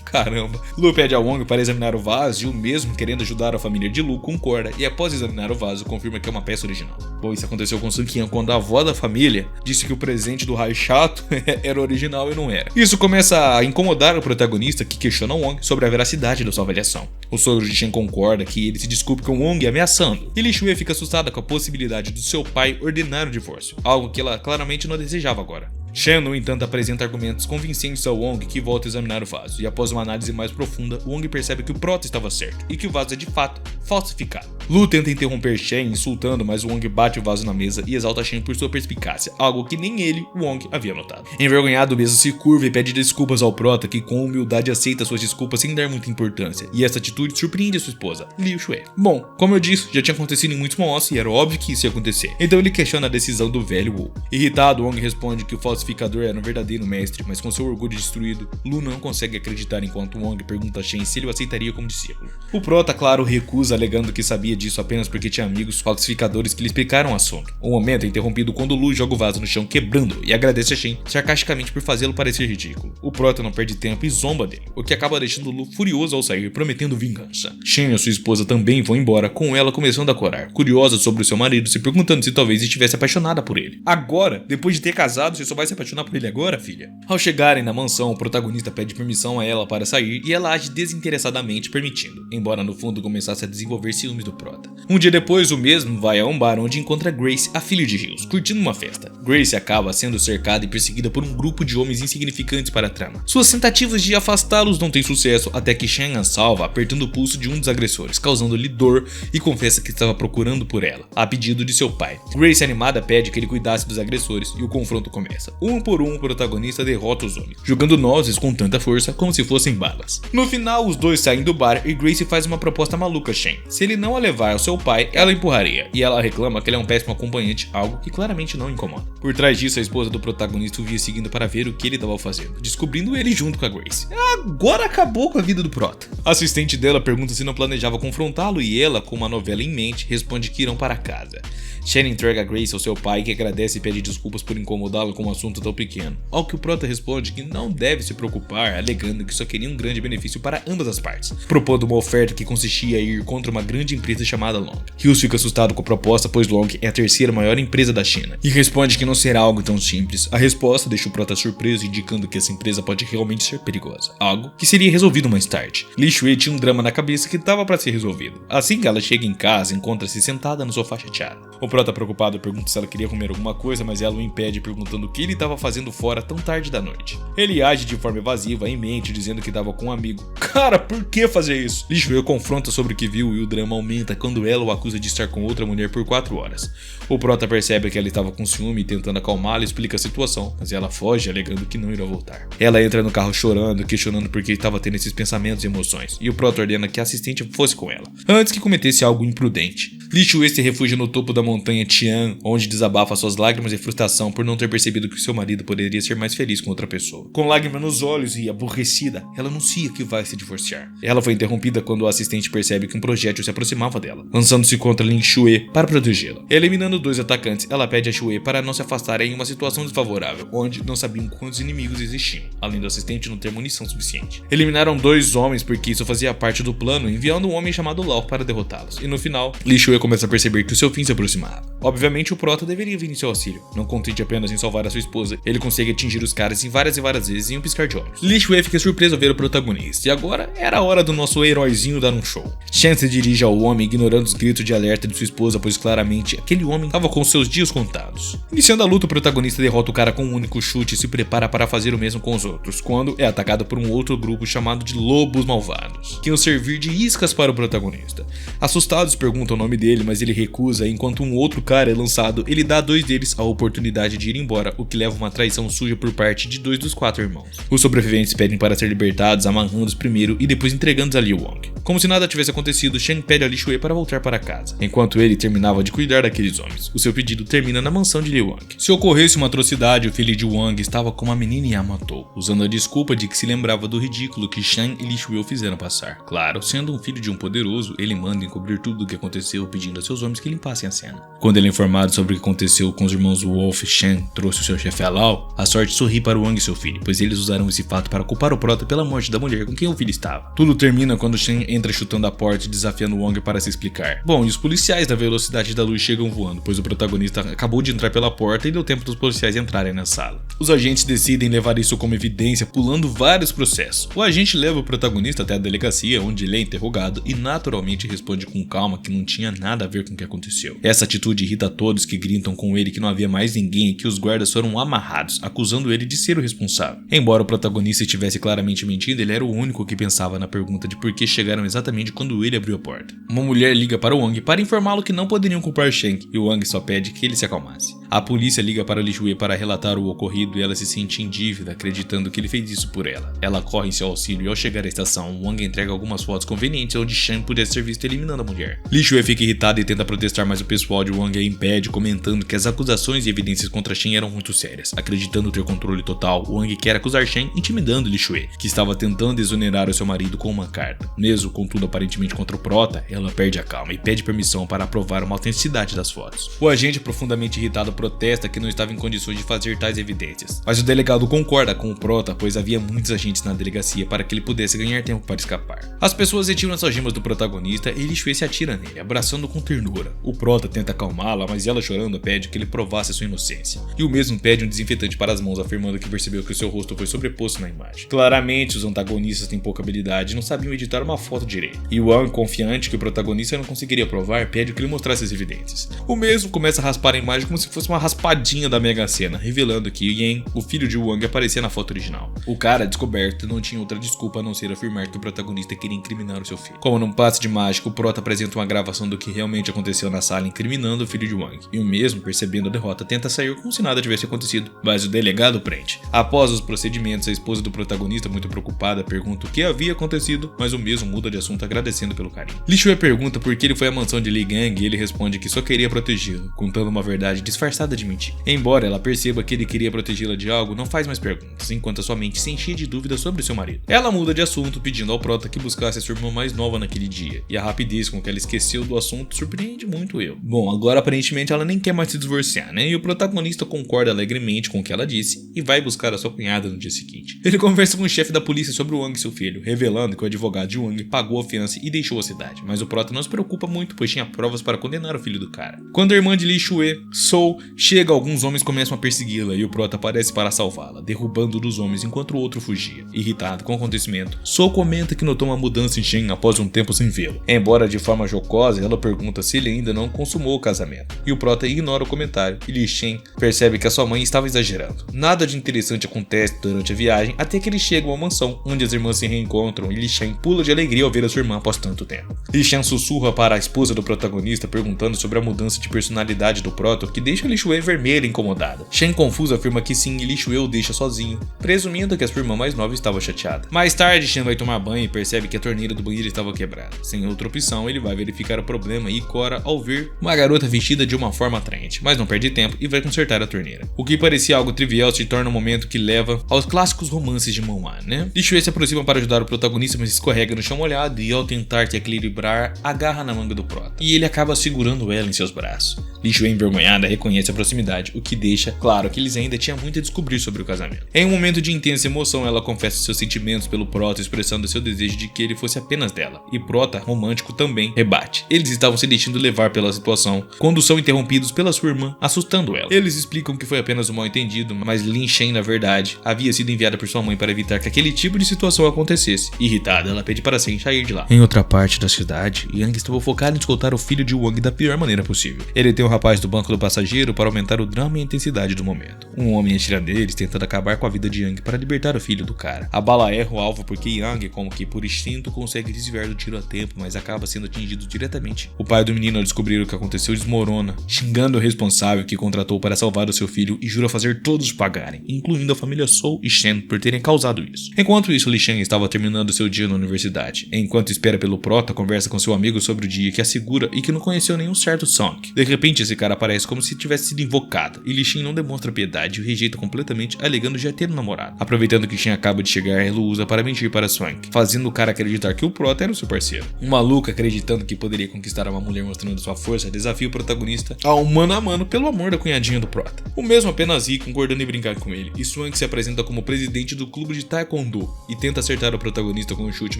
caramba. Lu pede a Wong para examinar o vaso e o mesmo, querendo ajudar a família de Lu, concorda e após examinar o vaso, confirma que é uma peça original. Bom, isso aconteceu com o Sanqian quando a avó da família disse que o presente do raio chato era original e não era. Isso começa a incomodar o protagonista, que questiona Wong sobre a veracidade da sua avaliação. O sogro de Shen concorda que ele se desculpe com Wong ameaçando. E Li Shui fica assustada com a possibilidade do seu pai ordenar o divórcio, algo que ela claramente não desejava agora. Shen, no entanto, apresenta argumentos convincentes ao Wong, que volta a examinar o vaso, e após uma análise mais profunda, Wong percebe que o Prota estava certo, e que o vaso é de fato falsificado. Lu tenta interromper Shen, insultando, mas Wong bate o vaso na mesa e exalta Shen por sua perspicácia, algo que nem ele, Wong, havia notado. Envergonhado, o mesmo se curva e pede desculpas ao Prota, que com humildade aceita suas desculpas sem dar muita importância, e essa atitude surpreende sua esposa, Li Shui. Bom, como eu disse, já tinha acontecido em muitos manhwas e era óbvio que isso ia acontecer, então ele questiona a decisão do velho Wu. Irritado, Wong responde que o falsificador era um verdadeiro mestre, mas com seu orgulho destruído, Lu não consegue acreditar enquanto Wong pergunta a Shen se ele o aceitaria como discípulo. O Prota, claro, recusa, alegando que sabia disso apenas porque tinha amigos falsificadores que lhe explicaram o assunto. O momento é interrompido quando Lu joga o vaso no chão, quebrando, e agradece a Shen sarcasticamente por fazê-lo parecer ridículo. O Prota não perde tempo e zomba dele, o que acaba deixando Lu furioso ao sair, prometendo vingança. Shen e sua esposa também vão embora, com ela começando a corar, curiosa sobre o seu marido, se perguntando se talvez estivesse apaixonada por ele. Agora, depois de ter casado, você só vai se apaixonar por ele agora, filha? Ao chegarem na mansão, o protagonista pede permissão a ela para sair e ela age desinteressadamente, permitindo, embora no fundo começasse a desenvolver ciúmes do prota. Um dia depois, o mesmo vai a um bar onde encontra Grace, a filha de Hills, curtindo uma festa. Grace acaba sendo cercada e perseguida por um grupo de homens insignificantes para a trama. Suas tentativas de afastá-los não têm sucesso até que Shen a salva apertando o pulso de um dos agressores, causando-lhe dor, e confessa que estava procurando por ela, a pedido de seu pai. Grace, animada, pede que ele cuidasse dos agressores e o confronto começa. Um por um, o protagonista derrota os homens, jogando nozes com tanta força como se fossem balas. No final, os dois saem do bar e Grace faz uma proposta maluca a Shen. Se ele não a levar ao seu pai, ela empurraria, e ela reclama que ele é um péssimo acompanhante, algo que claramente não incomoda. Por trás disso, a esposa do protagonista o via seguindo para ver o que ele estava fazendo, descobrindo ele junto com a Grace. Agora acabou com a vida do prota. A assistente dela pergunta se não planejava confrontá-lo e ela, com uma novela em mente, responde que irão para casa. Shen entrega a Grace ao seu pai, que agradece e pede desculpas por incomodá-lo com um assunto tão pequeno, ao que o prota responde que não deve se preocupar, alegando que só queria um grande benefício para ambas as partes, propondo uma oferta que consistia em ir contra uma grande empresa chamada Long. Hills fica assustado com a proposta, pois Long é a terceira maior empresa da China, e responde que não será algo tão simples. A resposta deixa o prota surpreso, indicando que essa empresa pode realmente ser perigosa, algo que seria resolvido mais tarde. Li Shui tinha um drama na cabeça que estava para ser resolvido. Assim que ela chega em casa, encontra-se sentada no sofá chateada. O prota, preocupado, pergunta se ela queria comer alguma coisa, mas ela o impede, perguntando o que ele estava fazendo fora tão tarde da noite. Ele age de forma evasiva, em mente, dizendo que estava com um amigo. Cara, por que fazer isso? Li Shui confronta sobre o que viu e o drama aumenta quando ela o acusa de estar com outra mulher por 4 horas. O prota percebe que ela estava com ciúme e tentando acalmá-la, explica a situação, mas ela foge, alegando que não irá voltar. Ela entra no carro chorando, questionando por que estava tendo esses pensamentos e emoções, e o prota ordena que a assistente fosse com ela, antes que cometesse algo imprudente. Li Shui se refugia no topo da montanha Tian, onde desabafa suas lágrimas e frustração por não ter percebido que seu marido poderia ser mais feliz com outra pessoa. Com lágrimas nos olhos e aborrecida, ela anuncia que vai se divorciar. Ela foi interrompida quando o assistente percebe que um projétil se aproximava dela, lançando-se contra Li Shui para protegê-la. Eliminando 2 atacantes, ela pede a Shui para não se afastarem em uma situação desfavorável, onde não sabiam quantos inimigos existiam, além do assistente não ter munição suficiente. Eliminaram 2 homens porque isso fazia parte do plano, enviando um homem chamado Lau para derrotá-los, e no final, Li Shui começa a perceber que o seu fim se aproximava. Obviamente, o prota deveria vir em seu auxílio. Não contente apenas em salvar a sua esposa, ele consegue atingir os caras em várias vezes em um piscar de olhos. Li Shui fica surpreso ao ver o protagonista, e agora era a hora do nosso heróizinho dar um show. Shen se dirige ao homem, ignorando os gritos de alerta de sua esposa, pois claramente aquele homem estava com seus dias contados. Iniciando a luta, o protagonista derrota o cara com um único chute e se prepara para fazer o mesmo com os outros, quando é atacado por um outro grupo chamado de Lobos Malvados, que iam servir de iscas para o protagonista. Assustados, perguntam o nome dele, mas ele recusa, e enquanto um outro cara é lançado, ele dá a 2 deles a oportunidade de ir embora, o que leva uma traição suja por parte de 2 dos 4 irmãos. Os sobreviventes pedem para ser libertados, amarrando-os primeiro e depois entregando-os a Liu Wang. Como se nada tivesse acontecido, Shen pede a Li Shui para voltar para casa, enquanto ele terminava de cuidar daqueles homens. O seu pedido termina na mansão de Liu Wang. Se ocorresse uma atrocidade, o filho de Wang estava com uma menina e a matou, usando a desculpa de que se lembrava do ridículo que Shen e Li Shui o fizeram passar. Claro, sendo um filho de um poderoso, ele manda encobrir tudo o que aconteceu, pedindo a seus homens que limpassem a cena. Quando ele é informado sobre o que aconteceu com os irmãos Wolf, Shen trouxe o seu chefe a Lau, a sorte sorri para Wang e seu filho, pois eles usaram esse fato para culpar o prota pela morte da mulher com quem o filho estava. Tudo termina quando Shen entra chutando a porta e desafiando Wang para se explicar. Bom, e os policiais da velocidade da luz chegam voando, pois o protagonista acabou de entrar pela porta e deu tempo dos policiais entrarem na sala. Os agentes decidem levar isso como evidência, pulando vários processos. O agente leva o protagonista até a delegacia, onde ele é interrogado e naturalmente responde com calma que não tinha nada a ver com o que aconteceu. Essa atitude irrita todos, que gritam com ele que não havia mais ninguém e que os guardas foram amarrados, acusando ele de ser o responsável. Embora o protagonista estivesse claramente mentindo, ele era o único que pensava na pergunta de por que chegaram exatamente quando ele abriu a porta. Uma mulher liga para Wang para informá-lo que não poderiam culpar Shen, e Wang só pede que ele se acalmasse. A polícia liga para Li Shui para relatar o ocorrido e ela se sente em dívida, acreditando que ele fez isso por ela. Ela corre em seu auxílio e ao chegar à estação, Wang entrega algumas fotos convenientes onde Shen pudesse ser visto eliminando a mulher. Li Shui fica irritado e tenta protestar, mas o pessoal de Wang a impede, comentando que as acusações e evidências contra Shen eram muito sérias. Acreditando ter controle total, Wang quer acusar Shen, intimidando Li Shui, que estava tentando exonerar o seu marido com uma carta. Mesmo com tudo aparentemente contra o prota, ela perde a calma e pede permissão para aprovar uma autenticidade das fotos. O agente, profundamente irritado, protesta que não estava em condições de fazer tais evidências. Mas o delegado concorda com o Prota, pois havia muitos agentes na delegacia para que ele pudesse ganhar tempo para escapar. As pessoas retiram as algemas do protagonista e Li Shui se atira nele, abraçando com ternura. O Prota tenta acalmá-la, mas ela, chorando, pede que ele provasse sua inocência. E o mesmo pede um desinfetante para as mãos, afirmando que percebeu que o seu rosto foi sobreposto na imagem. Claramente, os antagonistas têm pouca habilidade e não sabiam editar uma foto direito. E Wang, confiante que o protagonista não conseguiria provar, pede que ele mostrasse as evidências. O mesmo começa a raspar a imagem como se fosse uma raspadinha da Mega Sena, revelando que Yan, o filho de Wang, aparecia na foto original. O cara, descoberto, não tinha outra desculpa a não ser afirmar que o protagonista queria incriminar o seu filho. Como num passe de mágica, o Prota apresenta uma gravação do que realmente aconteceu na sala, incriminando o filho de Wang. E o mesmo, percebendo a derrota, tenta sair como se nada tivesse acontecido, mas o delegado prende. Após os procedimentos, a esposa do protagonista, muito preocupada, pergunta o que havia acontecido, mas o mesmo muda de assunto agradecendo pelo carinho. Li Shui pergunta por que ele foi à mansão de Li Gang e ele responde que só queria protegê-lo, contando uma verdade disfarçada de mentira. Embora ela perceba que ele queria protegê-la de algo, não faz mais perguntas, enquanto a sua mente se enchia de dúvidas sobre seu marido. Ela muda de assunto, pedindo ao Prota que buscasse a sua irmã mais nova naquele dia, e a rapidez com que ela esqueceu do assunto surpreende muito eu. Bom, agora aparentemente ela nem quer mais se divorciar, né? E o protagonista concorda alegremente com o que ela disse e vai buscar a sua cunhada no dia seguinte. Ele conversa com o chefe da polícia sobre o Wang e seu filho, revelando que o advogado de Wang pagou a fiança e deixou a cidade, mas o Prota não se preocupa muito, pois tinha provas para condenar o filho do cara. Quando a irmã de Li Shui, Sou, chega, alguns homens começam a persegui-la e o Prota aparece para salvá-la, derrubando um dos homens enquanto o outro fugia. Irritado com o acontecimento, Sou comenta que notou uma mudança em Shen após um tempo sem vê-lo. Embora de forma jocosa, ela pergunta se ele ainda não consumou o casamento, e o Prota ignora o comentário, e Li Shen percebe que a sua mãe estava exagerando. Nada de interessante acontece durante a viagem, até que eles chegam à mansão, onde as irmãs se reencontram e Li Shen pula de alegria ao ver a sua irmã após tanto tempo. Li Shen sussurra para a esposa do protagonista, perguntando sobre a mudança de personalidade do Prota, que deixa Li Shui vermelha e incomodada. Shen, confuso, afirma que sim, e Li Shui o deixa sozinho, presumindo que a sua irmã mais nova estava chateada. Mais tarde, Shen vai tomar banho e percebe que a torneira do banheiro estava quebrada. Sem outra opção, ele vai verificar o problema e cora ao ver uma garota vestida de uma forma atraente, mas não perde tempo e vai consertar a torneira. O que parecia algo trivial se torna um momento que leva aos clássicos romances de manhwa, né? Li Shui se aproxima para ajudar o protagonista, mas escorrega no chão molhado e, ao tentar se equilibrar, agarra na manga do Prota, e ele acaba segurando ela em seus braços. Li Shui, envergonhada, reconhece a proximidade, o que deixa claro que eles ainda tinham muito a descobrir sobre o casamento. Em um momento de intensa emoção, ela confessa seus sentimentos pelo Prota, expressando seu desejo de que ele fosse apenas dela, e Prota, romântico, também rebate. Eles estavam se deixando levar pela situação, quando são interrompidos pela sua irmã, assustando ela. Eles explicam que foi apenas um mal-entendido, mas Lin Shen, na verdade, havia sido enviada por sua mãe para evitar que aquele tipo de situação acontecesse. Irritada, ela pede para Shen sair de lá. Em outra parte da cidade, Yang estava focado em escoltar o filho de Wang da pior maneira possível. Ele tem o rapaz do banco do passageiro para aumentar o drama e a intensidade do momento. Um homem atira neles, tentando acabar com a vida de Yang para libertar o filho do cara. A bala erra o alvo porque Yang, como que por instinto, consegue desviar do tiro a tempo, mas acaba sendo atingido diretamente. O pai do menino, ao descobrir o que aconteceu, desmorona, xingando o responsável que contratou para salvar o seu filho e jura fazer todos pagarem, incluindo a família Sou e Shen, por terem causado isso. Enquanto isso, Li Shen estava terminando seu dia na universidade. Enquanto espera pelo Prota, conversa com seu amigo sobre o dia que assegura e que não conheceu nenhum certo Song. De repente, esse cara aparece como se tivesse sido invocado, e Li Shen não demonstra piedade e o rejeita completamente, alegando já ter um namorado. Aproveitando que Shen acaba de chegar, ela o usa para mentir para Swank, fazendo o cara acreditar que o Prota era o seu parceiro. Um maluco, acreditando que poderia conquistar uma mulher mostrando sua força, desafia o protagonista a um mano a mano pelo amor da cunhadinha do Prota. O mesmo apenas ri, concordando em brincar com ele, e Swank se apresenta como presidente do clube de Taekwondo e tenta acertar o protagonista com um chute,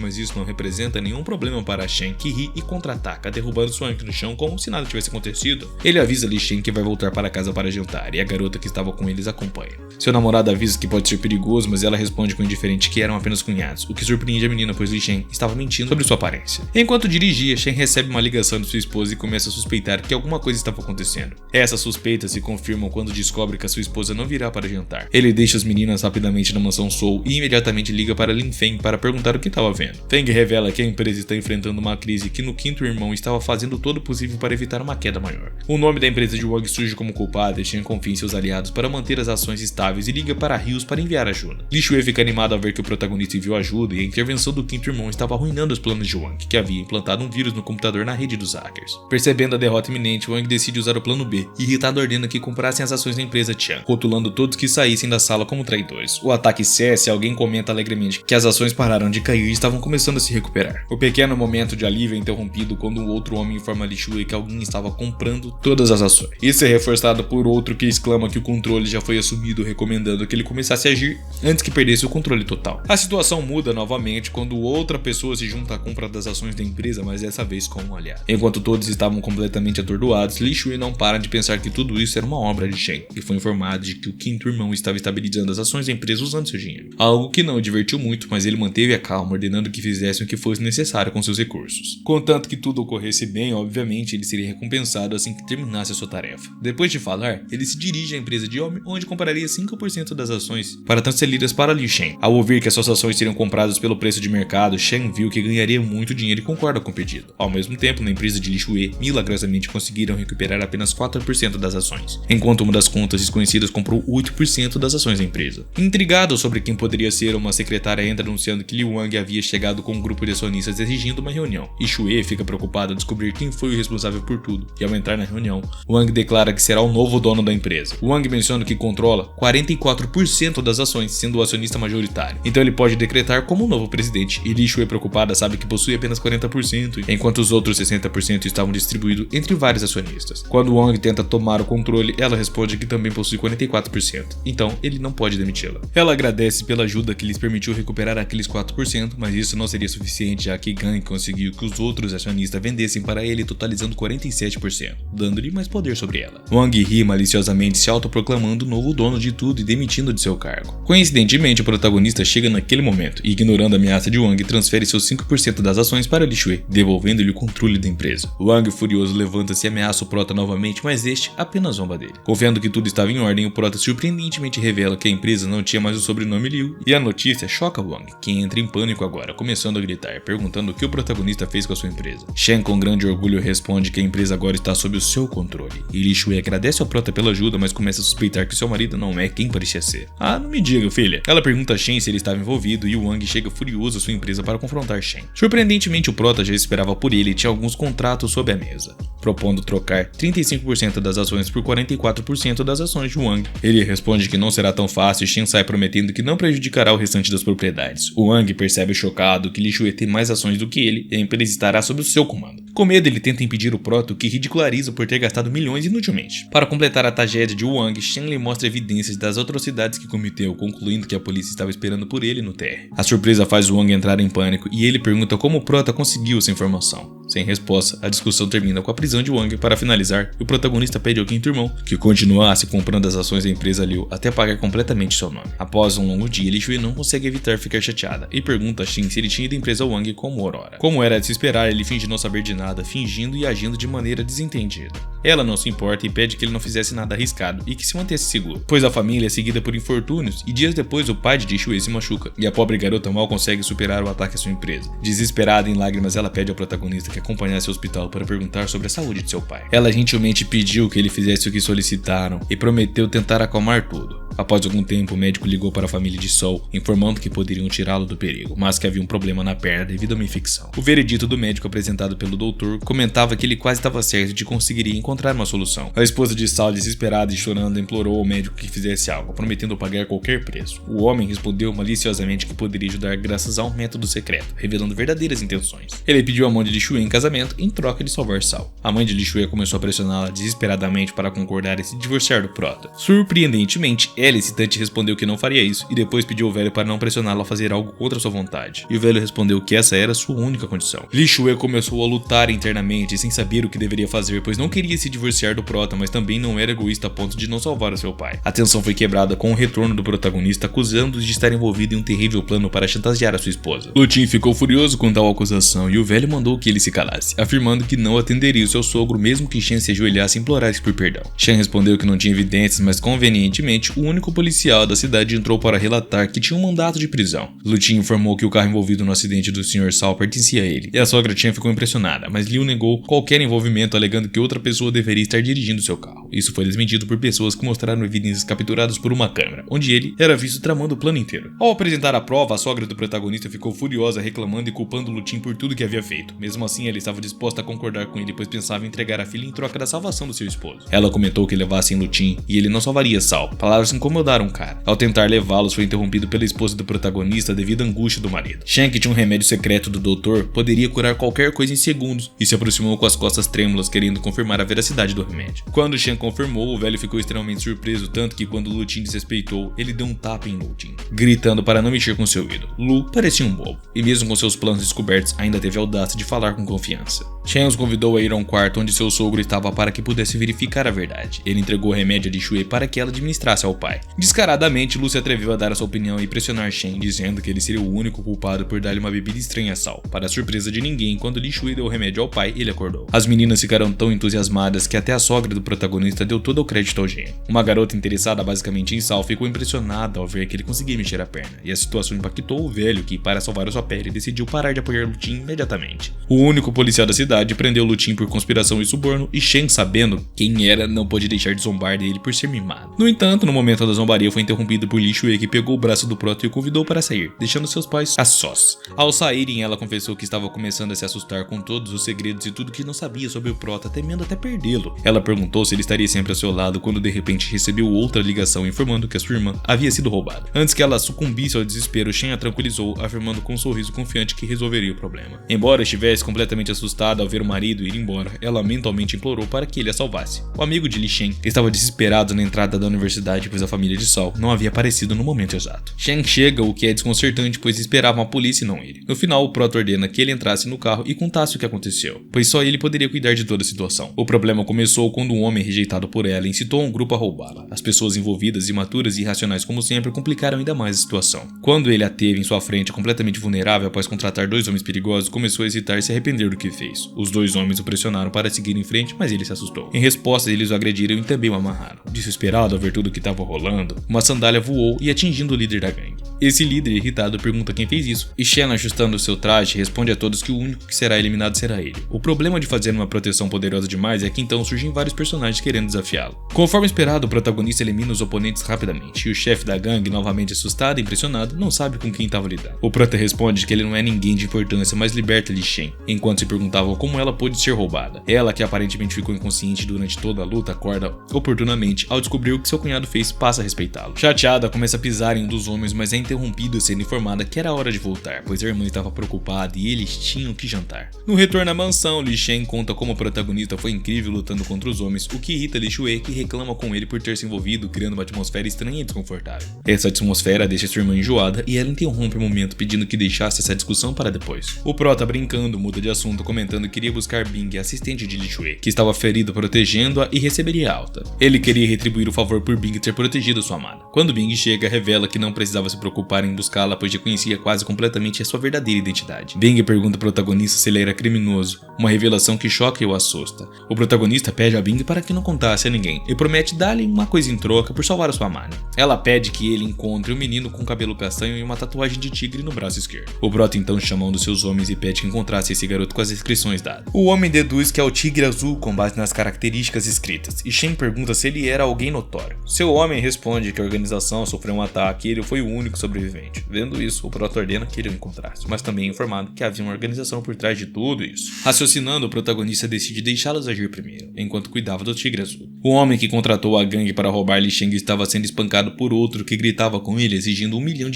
mas isso não representa nenhum problema para Shen, que ri e contra-ataca, derrubando Swank no chão como se nada tivesse acontecido. Ele avisa Li Shen que vai voltar para casa para jantar, e a garota que estava com eles acompanha. Seu namorado avisa que pode ser perigoso, mas ela responde com indiferente que eram apenas cunhados, o que surpreende a menina, pois Li Shen estava mentindo sobre sua aparência. Enquanto dirigia, Shen recebe uma ligação de sua esposa e começa a suspeitar que alguma coisa estava acontecendo. Essas suspeitas se confirmam quando descobre que a sua esposa não virá para jantar. Ele deixa as meninas rapidamente na mansão Sou e imediatamente liga para Lin Feng para perguntar o que estava vendo. Feng revela que a empresa está enfrentando uma crise que no quinto irmão estava fazendo todo o possível para evitar uma queda maior. O nome da empresa de Wang surge como culpado e Shen confia em seus aliados para manter as ações estáveis e liga para Rios para enviar ajuda. Li Shui fica animado ao ver que o protagonista enviou ajuda e a intervenção do quinto irmão estava arruinando os planos de Wang, que havia implantado um vírus no computador na rede dos hackers. Percebendo a derrota iminente, Wang decide usar o plano B e, irritado, ordena que comprassem as ações da empresa Tian, rotulando todos que saíssem da sala como traidores. O ataque cessa e alguém comenta alegremente que as ações pararam de cair e estavam começando a se recuperar. O pequeno momento de alívio é interrompido quando um outro homem informa Li Shui que alguém estava comprando todas as ações. Isso é reforçado por outro que exclama que o controle já foi assumido, recomendando que ele começasse a agir antes que perdesse o controle total. A situação muda novamente quando outra pessoa se junta à compra das ações da empresa, mas dessa vez como um aliado. Enquanto todos estavam completamente atordoados, Li Shui não para de pensar que tudo isso era uma obra de Shen, e foi informado de que o quinto irmão estava estabilizando as ações da empresa usando seu dinheiro. Algo que não o divertiu muito, mas ele manteve a calma, ordenando que fizessem o que fosse necessário com seus recursos. Contanto que tudo ocorresse bem, obviamente ele seria recompensado assim que terminasse a sua tarefa. Depois de falar, ele se dirige à empresa de Yomi, onde compraria 5% das ações para transferi-las para Liu Shen. Ao ouvir que as suas ações seriam compradas pelo preço de mercado, Shen viu que ganharia muito dinheiro e concorda com o pedido. Ao mesmo tempo, na empresa de Li Shui, milagrosamente conseguiram recuperar apenas 4% das ações, enquanto uma das contas desconhecidas comprou 8% das ações da empresa. Intrigado sobre quem poderia ser, uma secretária entra anunciando que Liu Wang havia chegado com um grupo de acionistas exigindo uma reunião, e Shui fica preocupado a descobrir quem foi o responsável por tudo, e ao entrar na reunião, Wang declara que será o novo dono da empresa. Wang menciona que controla 44% das ações, sendo o acionista majoritário, então ele pode decretar como o novo presidente, e Li Shui, preocupada, sabe que possui apenas 40%, enquanto os outros 60% estavam distribuídos entre vários acionistas. Quando Wang tenta tomar o controle, ela responde que também possui 44%, então ele não pode demiti-la. Ela agradece pela ajuda que lhes permitiu recuperar aqueles 4%, mas isso não seria suficiente, já que Gang conseguiu que os outros acionistas vendessem para ele, totalizando 47%, dando-lhe mais poder sobre ela. Wang ri maliciosamente, se autoproclamando o novo dono de tudo e demitindo de seu cargo. Coincidentemente, o protagonista chega naquele momento e, ignorando a ameaça de Wang, transfere seus 5% das ações para Li Shui, devolvendo-lhe o controle da empresa. Wang, furioso, levanta-se e ameaça o prota novamente, mas este apenas zomba dele. Confiando que tudo estava em ordem, o prota surpreendentemente revela que a empresa não tinha mais o sobrenome Liu, e a notícia choca Wang, que entra em pânico agora, começando a gritar, perguntando o que o protagonista fez com a sua empresa. Shen, com grande orgulho, responde que a empresa agora está sob o seu controle, e Li Shui agradece ao prota pela ajuda, mas começa a suspeitar que seu marido não é quem parecia ser. Ah, não me diga, filha. Ela pergunta a Shen se ele estava envolvido, e Wang chega furioso à sua empresa para confrontar Shen. Surpreendentemente, o prota já esperava por ele e tinha alguns contratos sob a mesa, propondo trocar 35% das ações por 44% das ações de Wang. Ele responde que não será tão fácil, e Shen sai prometendo que não prejudicará o restante das propriedades. Wang percebe chocado que Li Shui tem mais ações do que ele e a empresa estará sob o seu comando. Com medo, ele tenta impedir o proto, que ridiculariza por ter gastado milhões inutilmente. Para completar a tragédia de Wang, Shen lhe mostra evidências das atrocidades que cometeu, concluindo que a polícia estava esperando por ele no térreo. A surpresa faz Wang entrar em pânico e ele pergunta como o prota conseguiu essa informação. Sem resposta, a discussão termina com a prisão de Wang. Para finalizar, o protagonista pede ao quinto irmão que continuasse comprando as ações da empresa Liu até pagar completamente seu nome. Após um longo dia, Li Shui não consegue evitar ficar chateada e pergunta a Shen se ele tinha ido à empresa Wang como Aurora. Como era de se esperar, ele finge não saber de nada, fingindo e agindo de maneira desentendida. Ela não se importa e pede que ele não fizesse nada arriscado e que se mantesse seguro, pois a família é seguida por infortúnios e dias depois o pai de Li Shui se machuca e a pobre garota mal consegue superar o ataque à sua empresa. Desesperada, em lágrimas, ela pede ao protagonista que acompanhasse ao hospital para perguntar sobre a saúde de seu pai. Ela gentilmente pediu que ele fizesse o que solicitaram e prometeu tentar acalmar tudo. Após algum tempo, o médico ligou para a família de Sol, informando que poderiam tirá-lo do perigo, mas que havia um problema na perna devido a uma infecção. O veredito do médico apresentado pelo doutor comentava que ele quase estava certo de conseguiria encontrar uma solução. A esposa de Sol, desesperada e chorando, implorou ao médico que fizesse algo, prometendo pagar qualquer preço. O homem respondeu maliciosamente que poderia ajudar graças a um método secreto, revelando verdadeiras intenções. Ele pediu a mão de Li Shui em casamento em troca de salvar Sol. A mãe de Li Shui começou a pressioná-la desesperadamente para concordar em se divorciar do prota. Surpreendentemente, ela, hesitante, respondeu que não faria isso e depois pediu ao velho para não pressioná-la a fazer algo contra sua vontade. E o velho respondeu que essa era sua única condição. Li Shui começou a lutar internamente sem saber o que deveria fazer, pois não queria se divorciar do prota, mas também não era egoísta a ponto de não salvar o seu pai. A tensão foi quebrada com o retorno do protagonista, acusando-os de estar envolvido em um terrível plano para chantagear a sua esposa. Lutin ficou furioso com tal acusação e o velho mandou que ele se calasse, afirmando que não atenderia o seu sogro mesmo que Shen se ajoelhasse e implorasse por perdão. Shen respondeu que não tinha evidências, mas convenientemente o único policial da cidade entrou para relatar que tinha um mandato de prisão. Lutin informou que o carro envolvido no acidente do Sr. Sao pertencia a ele, e a sogra Chen ficou impressionada, mas Liu negou qualquer envolvimento, alegando que outra pessoa deveria estar dirigindo seu carro. Isso foi desmentido por pessoas que mostraram evidências capturadas por uma câmera, onde ele era visto tramando o plano inteiro. Ao apresentar a prova, a sogra do protagonista ficou furiosa, reclamando e culpando Lutin por tudo que havia feito. Mesmo assim, ela estava disposta a concordar com ele, pois pensava pensava em entregar a filha em troca da salvação do seu esposo. Ela comentou que levassem Lutin e ele não salvaria Sal. Palavras incomodaram o cara. Ao tentar levá-los, foi interrompido pela esposa do protagonista devido à angústia do marido. Shen, que tinha um remédio secreto do doutor, poderia curar qualquer coisa em segundos e se aproximou com as costas trêmulas, querendo confirmar a veracidade do remédio. Quando Shen confirmou, o velho ficou extremamente surpreso, tanto que quando Lutin desrespeitou, ele deu um tapa em Lutin, gritando para não mexer com seu ídolo. Lu parecia um bobo, e mesmo com seus planos descobertos, ainda teve a audácia de falar com confiança. Shen os convidou a ir a um quarto onde seu sogro estava para que pudesse verificar a verdade. Ele entregou o remédio a Li Shui para que ela administrasse ao pai. Descaradamente, Lu se atreveu a dar a sua opinião e pressionar Shen, dizendo que ele seria o único culpado por dar-lhe uma bebida estranha a Sal. Para a surpresa de ninguém, quando Li Shui deu o remédio ao pai, ele acordou. As meninas ficaram tão entusiasmadas que até a sogra do protagonista deu todo o crédito ao gênio. Uma garota interessada basicamente em Sal ficou impressionada ao ver que ele conseguia mexer a perna, e a situação impactou o velho que, para salvar a sua pele, decidiu parar de apoiar Lutin imediatamente. O único policial da cidade prendeu Lutin por conspiração e suborno, e Shen, sabendo quem era, não pôde deixar de zombar dele por ser mimado. No entanto, no momento da zombaria foi interrompido por Li Shui, que pegou o braço do prota e o convidou para sair, deixando seus pais a sós. Ao saírem, ela confessou que estava começando a se assustar com todos os segredos e tudo que não sabia sobre o prota, temendo até perdê-lo. Ela perguntou se ele estaria sempre ao seu lado quando de repente recebeu outra ligação informando que a sua irmã havia sido roubada. Antes que ela sucumbisse ao desespero, Shen a tranquilizou, afirmando com um sorriso confiante que resolveria o problema. Embora estivesse completamente assustada ao ver o marido ir embora, ela mentalmente implorou para que ele a salvasse. O amigo de Li Shen estava desesperado na entrada da universidade, pois a família de Sal não havia aparecido no momento exato. Shen chega, o que é desconcertante, pois esperavam a polícia e não ele. No final, o prota ordena que ele entrasse no carro e contasse o que aconteceu, pois só ele poderia cuidar de toda a situação. O problema começou quando um homem rejeitado por ela incitou um grupo a roubá-la. As pessoas envolvidas, imaturas e irracionais como sempre, complicaram ainda mais a situação. Quando ele a teve em sua frente completamente vulnerável após contratar dois homens perigosos, começou a hesitar e se arrepender do que fez. Os dois homens o pressionaram para seguir em frente, mas ele se assustou. Em resposta, eles o agrediram e também o amarraram. Desesperado ao ver tudo o que estava rolando, uma sandália voou e atingindo o líder da gangue. Esse líder, irritado, pergunta quem fez isso, e Shen, ajustando seu traje, responde a todos que o único que será eliminado será ele. O problema de fazer uma proteção poderosa demais é que então surgem vários personagens querendo desafiá-lo. Conforme esperado, o protagonista elimina os oponentes rapidamente, e o chefe da gangue, novamente assustado e impressionado, não sabe com quem estava lidando. O prota responde que ele não é ninguém de importância, mas liberta Li Shen, enquanto se perguntavam como ela pôde ser roubada. Ela, que aparentemente ficou inconsciente durante toda a luta, acorda oportunamente ao descobrir o que seu cunhado fez, passa a respeitá-lo. Chateada, começa a pisar em um dos homens, mas é interrompida sendo informada que era hora de voltar, pois a irmã estava preocupada e eles tinham que jantar. No retorno à mansão, Li Shen conta como o protagonista foi incrível lutando contra os homens, o que irrita Li Shui, que reclama com ele por ter se envolvido, criando uma atmosfera estranha e desconfortável. Essa atmosfera deixa sua irmã enjoada e ela interrompe o momento pedindo que deixasse essa discussão para depois. O prota, brincando, muda de assunto, comentando que queria buscar Bing, assistente de Li Shui, que estava ferido protegendo-a e receberia alta. Ele queria retribuir o favor por Bing ter protegido sua amada. Quando Bing chega, revela que não precisava se preocupar em buscá-la, pois já conhecia quase completamente a sua verdadeira identidade. Bing pergunta ao protagonista se ele era criminoso, uma revelação que choca e o assusta. O protagonista pede a Bing para que não contasse a ninguém e promete dar-lhe uma coisa em troca por salvar a sua amada. Ela pede que ele encontre um menino com cabelo castanho e uma tatuagem de tigre no braço esquerdo. O prota então chama um dos seus homens e pede que encontrasse esse garoto com as inscrições dadas. O homem deduz que é o tigre azul com base nas características escritas, e Shen pergunta se ele era alguém notório. Seu homem responde que a organização sofreu um ataque e ele foi o único sobrevivente. Vendo isso, o prota ordena que ele o encontrasse, mas também é informado que havia uma organização por trás de tudo isso. Raciocinando, o protagonista decide deixá-los agir primeiro, enquanto cuidava do tigre azul. O homem que contratou a gangue para roubar Li Shen estava sendo espancado por outro que gritava com ele, exigindo $1 milhão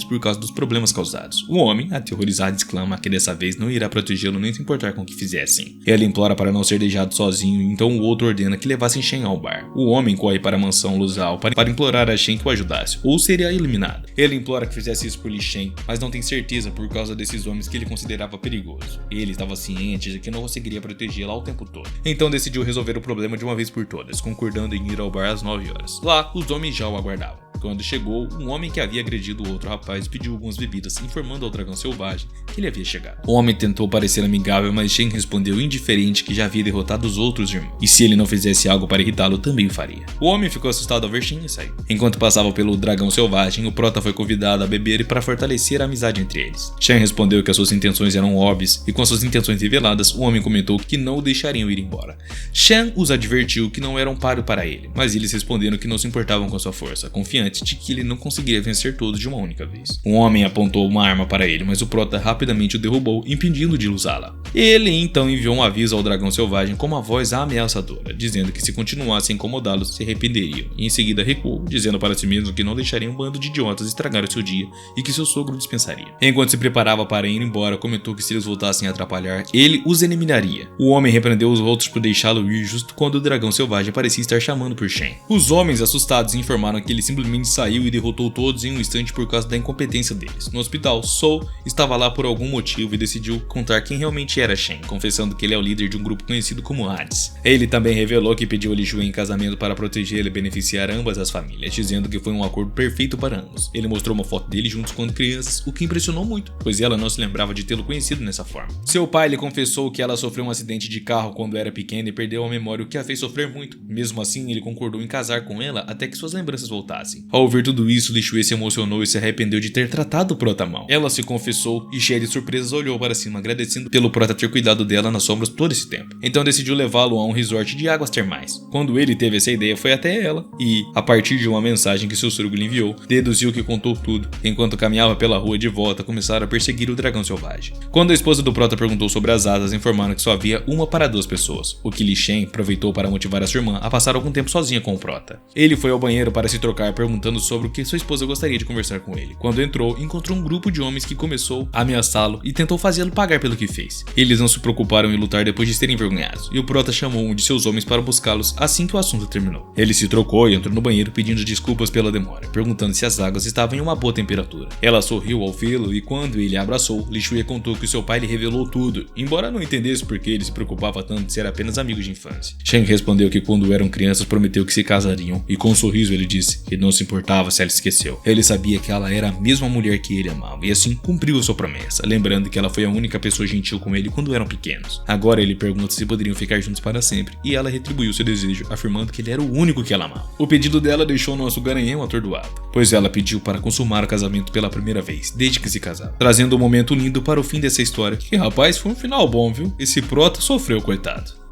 por causa dos problemas causados. O homem, aterrorizado, exclama que dessa vez não irá protegê-lo nem se importar com o que fizessem. Ele implora para não ser deixado sozinho, então o outro ordena que levassem Shen ao bar. O homem corre para a mansão Luzal para implorar a Shen que o ajudasse, ou seria eliminado. Ele implora que fizesse isso por Li Shen, mas não tem certeza por causa desses homens que ele considerava perigoso. Ele estava ciente de que não conseguiria protegê-la ao tempo todo. Então decidiu resolver o problema de uma vez por todas, concordando em ir ao bar às 9 horas. Lá, os homens já o aguardavam. Quando chegou, um homem que havia agredido o outro rapaz pediu algumas bebidas, informando ao dragão selvagem que ele havia chegado. O homem tentou parecer amigável, mas Shen respondeu indiferente que já havia derrotado os outros irmãos, e se ele não fizesse algo para irritá-lo, também o faria. O homem ficou assustado ao ver Shen e saiu. Enquanto passava pelo dragão selvagem, o prota foi convidado a beber e para fortalecer a amizade entre eles. Shen respondeu que as suas intenções eram óbvias, e com suas intenções reveladas, o homem comentou que não o deixariam ir embora. Shen os advertiu que não eram páreo para ele, mas eles responderam que não se importavam com sua força, confiante confiante de que ele não conseguiria vencer todos de uma única vez. Um homem apontou uma arma para ele, mas o prota rapidamente o derrubou, impedindo de usá-la. Ele então enviou um aviso ao dragão selvagem com uma voz ameaçadora, dizendo que se continuasse a incomodá-los, se arrependeriam, e em seguida recuou, dizendo para si mesmo que não deixaria um bando de idiotas estragar o seu dia e que seu sogro dispensaria. Enquanto se preparava para ir embora, comentou que se eles voltassem a atrapalhar, ele os eliminaria. O homem repreendeu os outros por deixá-lo ir justo quando o dragão selvagem parecia estar chamando por Shen. Os homens assustados informaram que ele simplesmente saiu e derrotou todos em um instante por causa da incompetência deles. No hospital, Soul estava lá por algum motivo e decidiu contar quem realmente era Shen, confessando que ele é o líder de um grupo conhecido como Hades. Ele também revelou que pediu a Li Shui em casamento para proteger e beneficiar ambas as famílias, dizendo que foi um acordo perfeito para ambos. Ele mostrou uma foto dele juntos quando crianças, o que impressionou muito, pois ela não se lembrava de tê-lo conhecido nessa forma. Seu pai lhe confessou que ela sofreu um acidente de carro quando era pequena e perdeu a memória, o que a fez sofrer muito. Mesmo assim, ele concordou em casar com ela até que suas lembranças voltassem. Ao ouvir tudo isso, Li Shui se emocionou e se arrependeu de ter tratado o prota mal. Ela se confessou e, cheia de surpresas, olhou para cima, agradecendo pelo prota ter cuidado dela nas sombras todo esse tempo. Então decidiu levá-lo a um resort de águas termais. Quando ele teve essa ideia, foi até ela e, a partir de uma mensagem que seu sogro lhe enviou, deduziu que contou tudo. Enquanto caminhava pela rua de volta, começaram a perseguir o dragão selvagem. Quando a esposa do prota perguntou sobre as asas, informaram que só havia uma para 2 pessoas, o que Li Shen aproveitou para motivar a sua irmã a passar algum tempo sozinha com o prota. Ele foi ao banheiro para se trocar, perguntando sobre o que sua esposa gostaria de conversar com ele. Quando entrou, encontrou um grupo de homens que começou a ameaçá-lo e tentou fazê-lo pagar pelo que fez. Eles não se preocuparam em lutar depois de serem envergonhados, e o prota chamou um de seus homens para buscá-los assim que o assunto terminou. Ele se trocou e entrou no banheiro pedindo desculpas pela demora, perguntando se as águas estavam em uma boa temperatura. Ela sorriu ao vê-lo e quando ele a abraçou, Li Shui contou que seu pai lhe revelou tudo, embora não entendesse por que ele se preocupava tanto de ser apenas amigos de infância. Shen respondeu que quando eram crianças prometeu que se casariam, e com um sorriso ele disse que não se importava se ela esqueceu. Ele sabia que ela era a mesma mulher que ele amava, e assim cumpriu a sua promessa, lembrando que ela foi a única pessoa gentil com ele quando eram pequenos. Agora ele pergunta se poderiam ficar juntos para sempre, e ela retribuiu seu desejo, afirmando que ele era o único que ela amava. O pedido dela deixou nosso garanhão atordoado, pois ela pediu para consumar o casamento pela primeira vez, desde que se casaram, trazendo um momento lindo para o fim dessa história, que rapaz, foi um final bom, viu? Esse prota sofreu, coitado.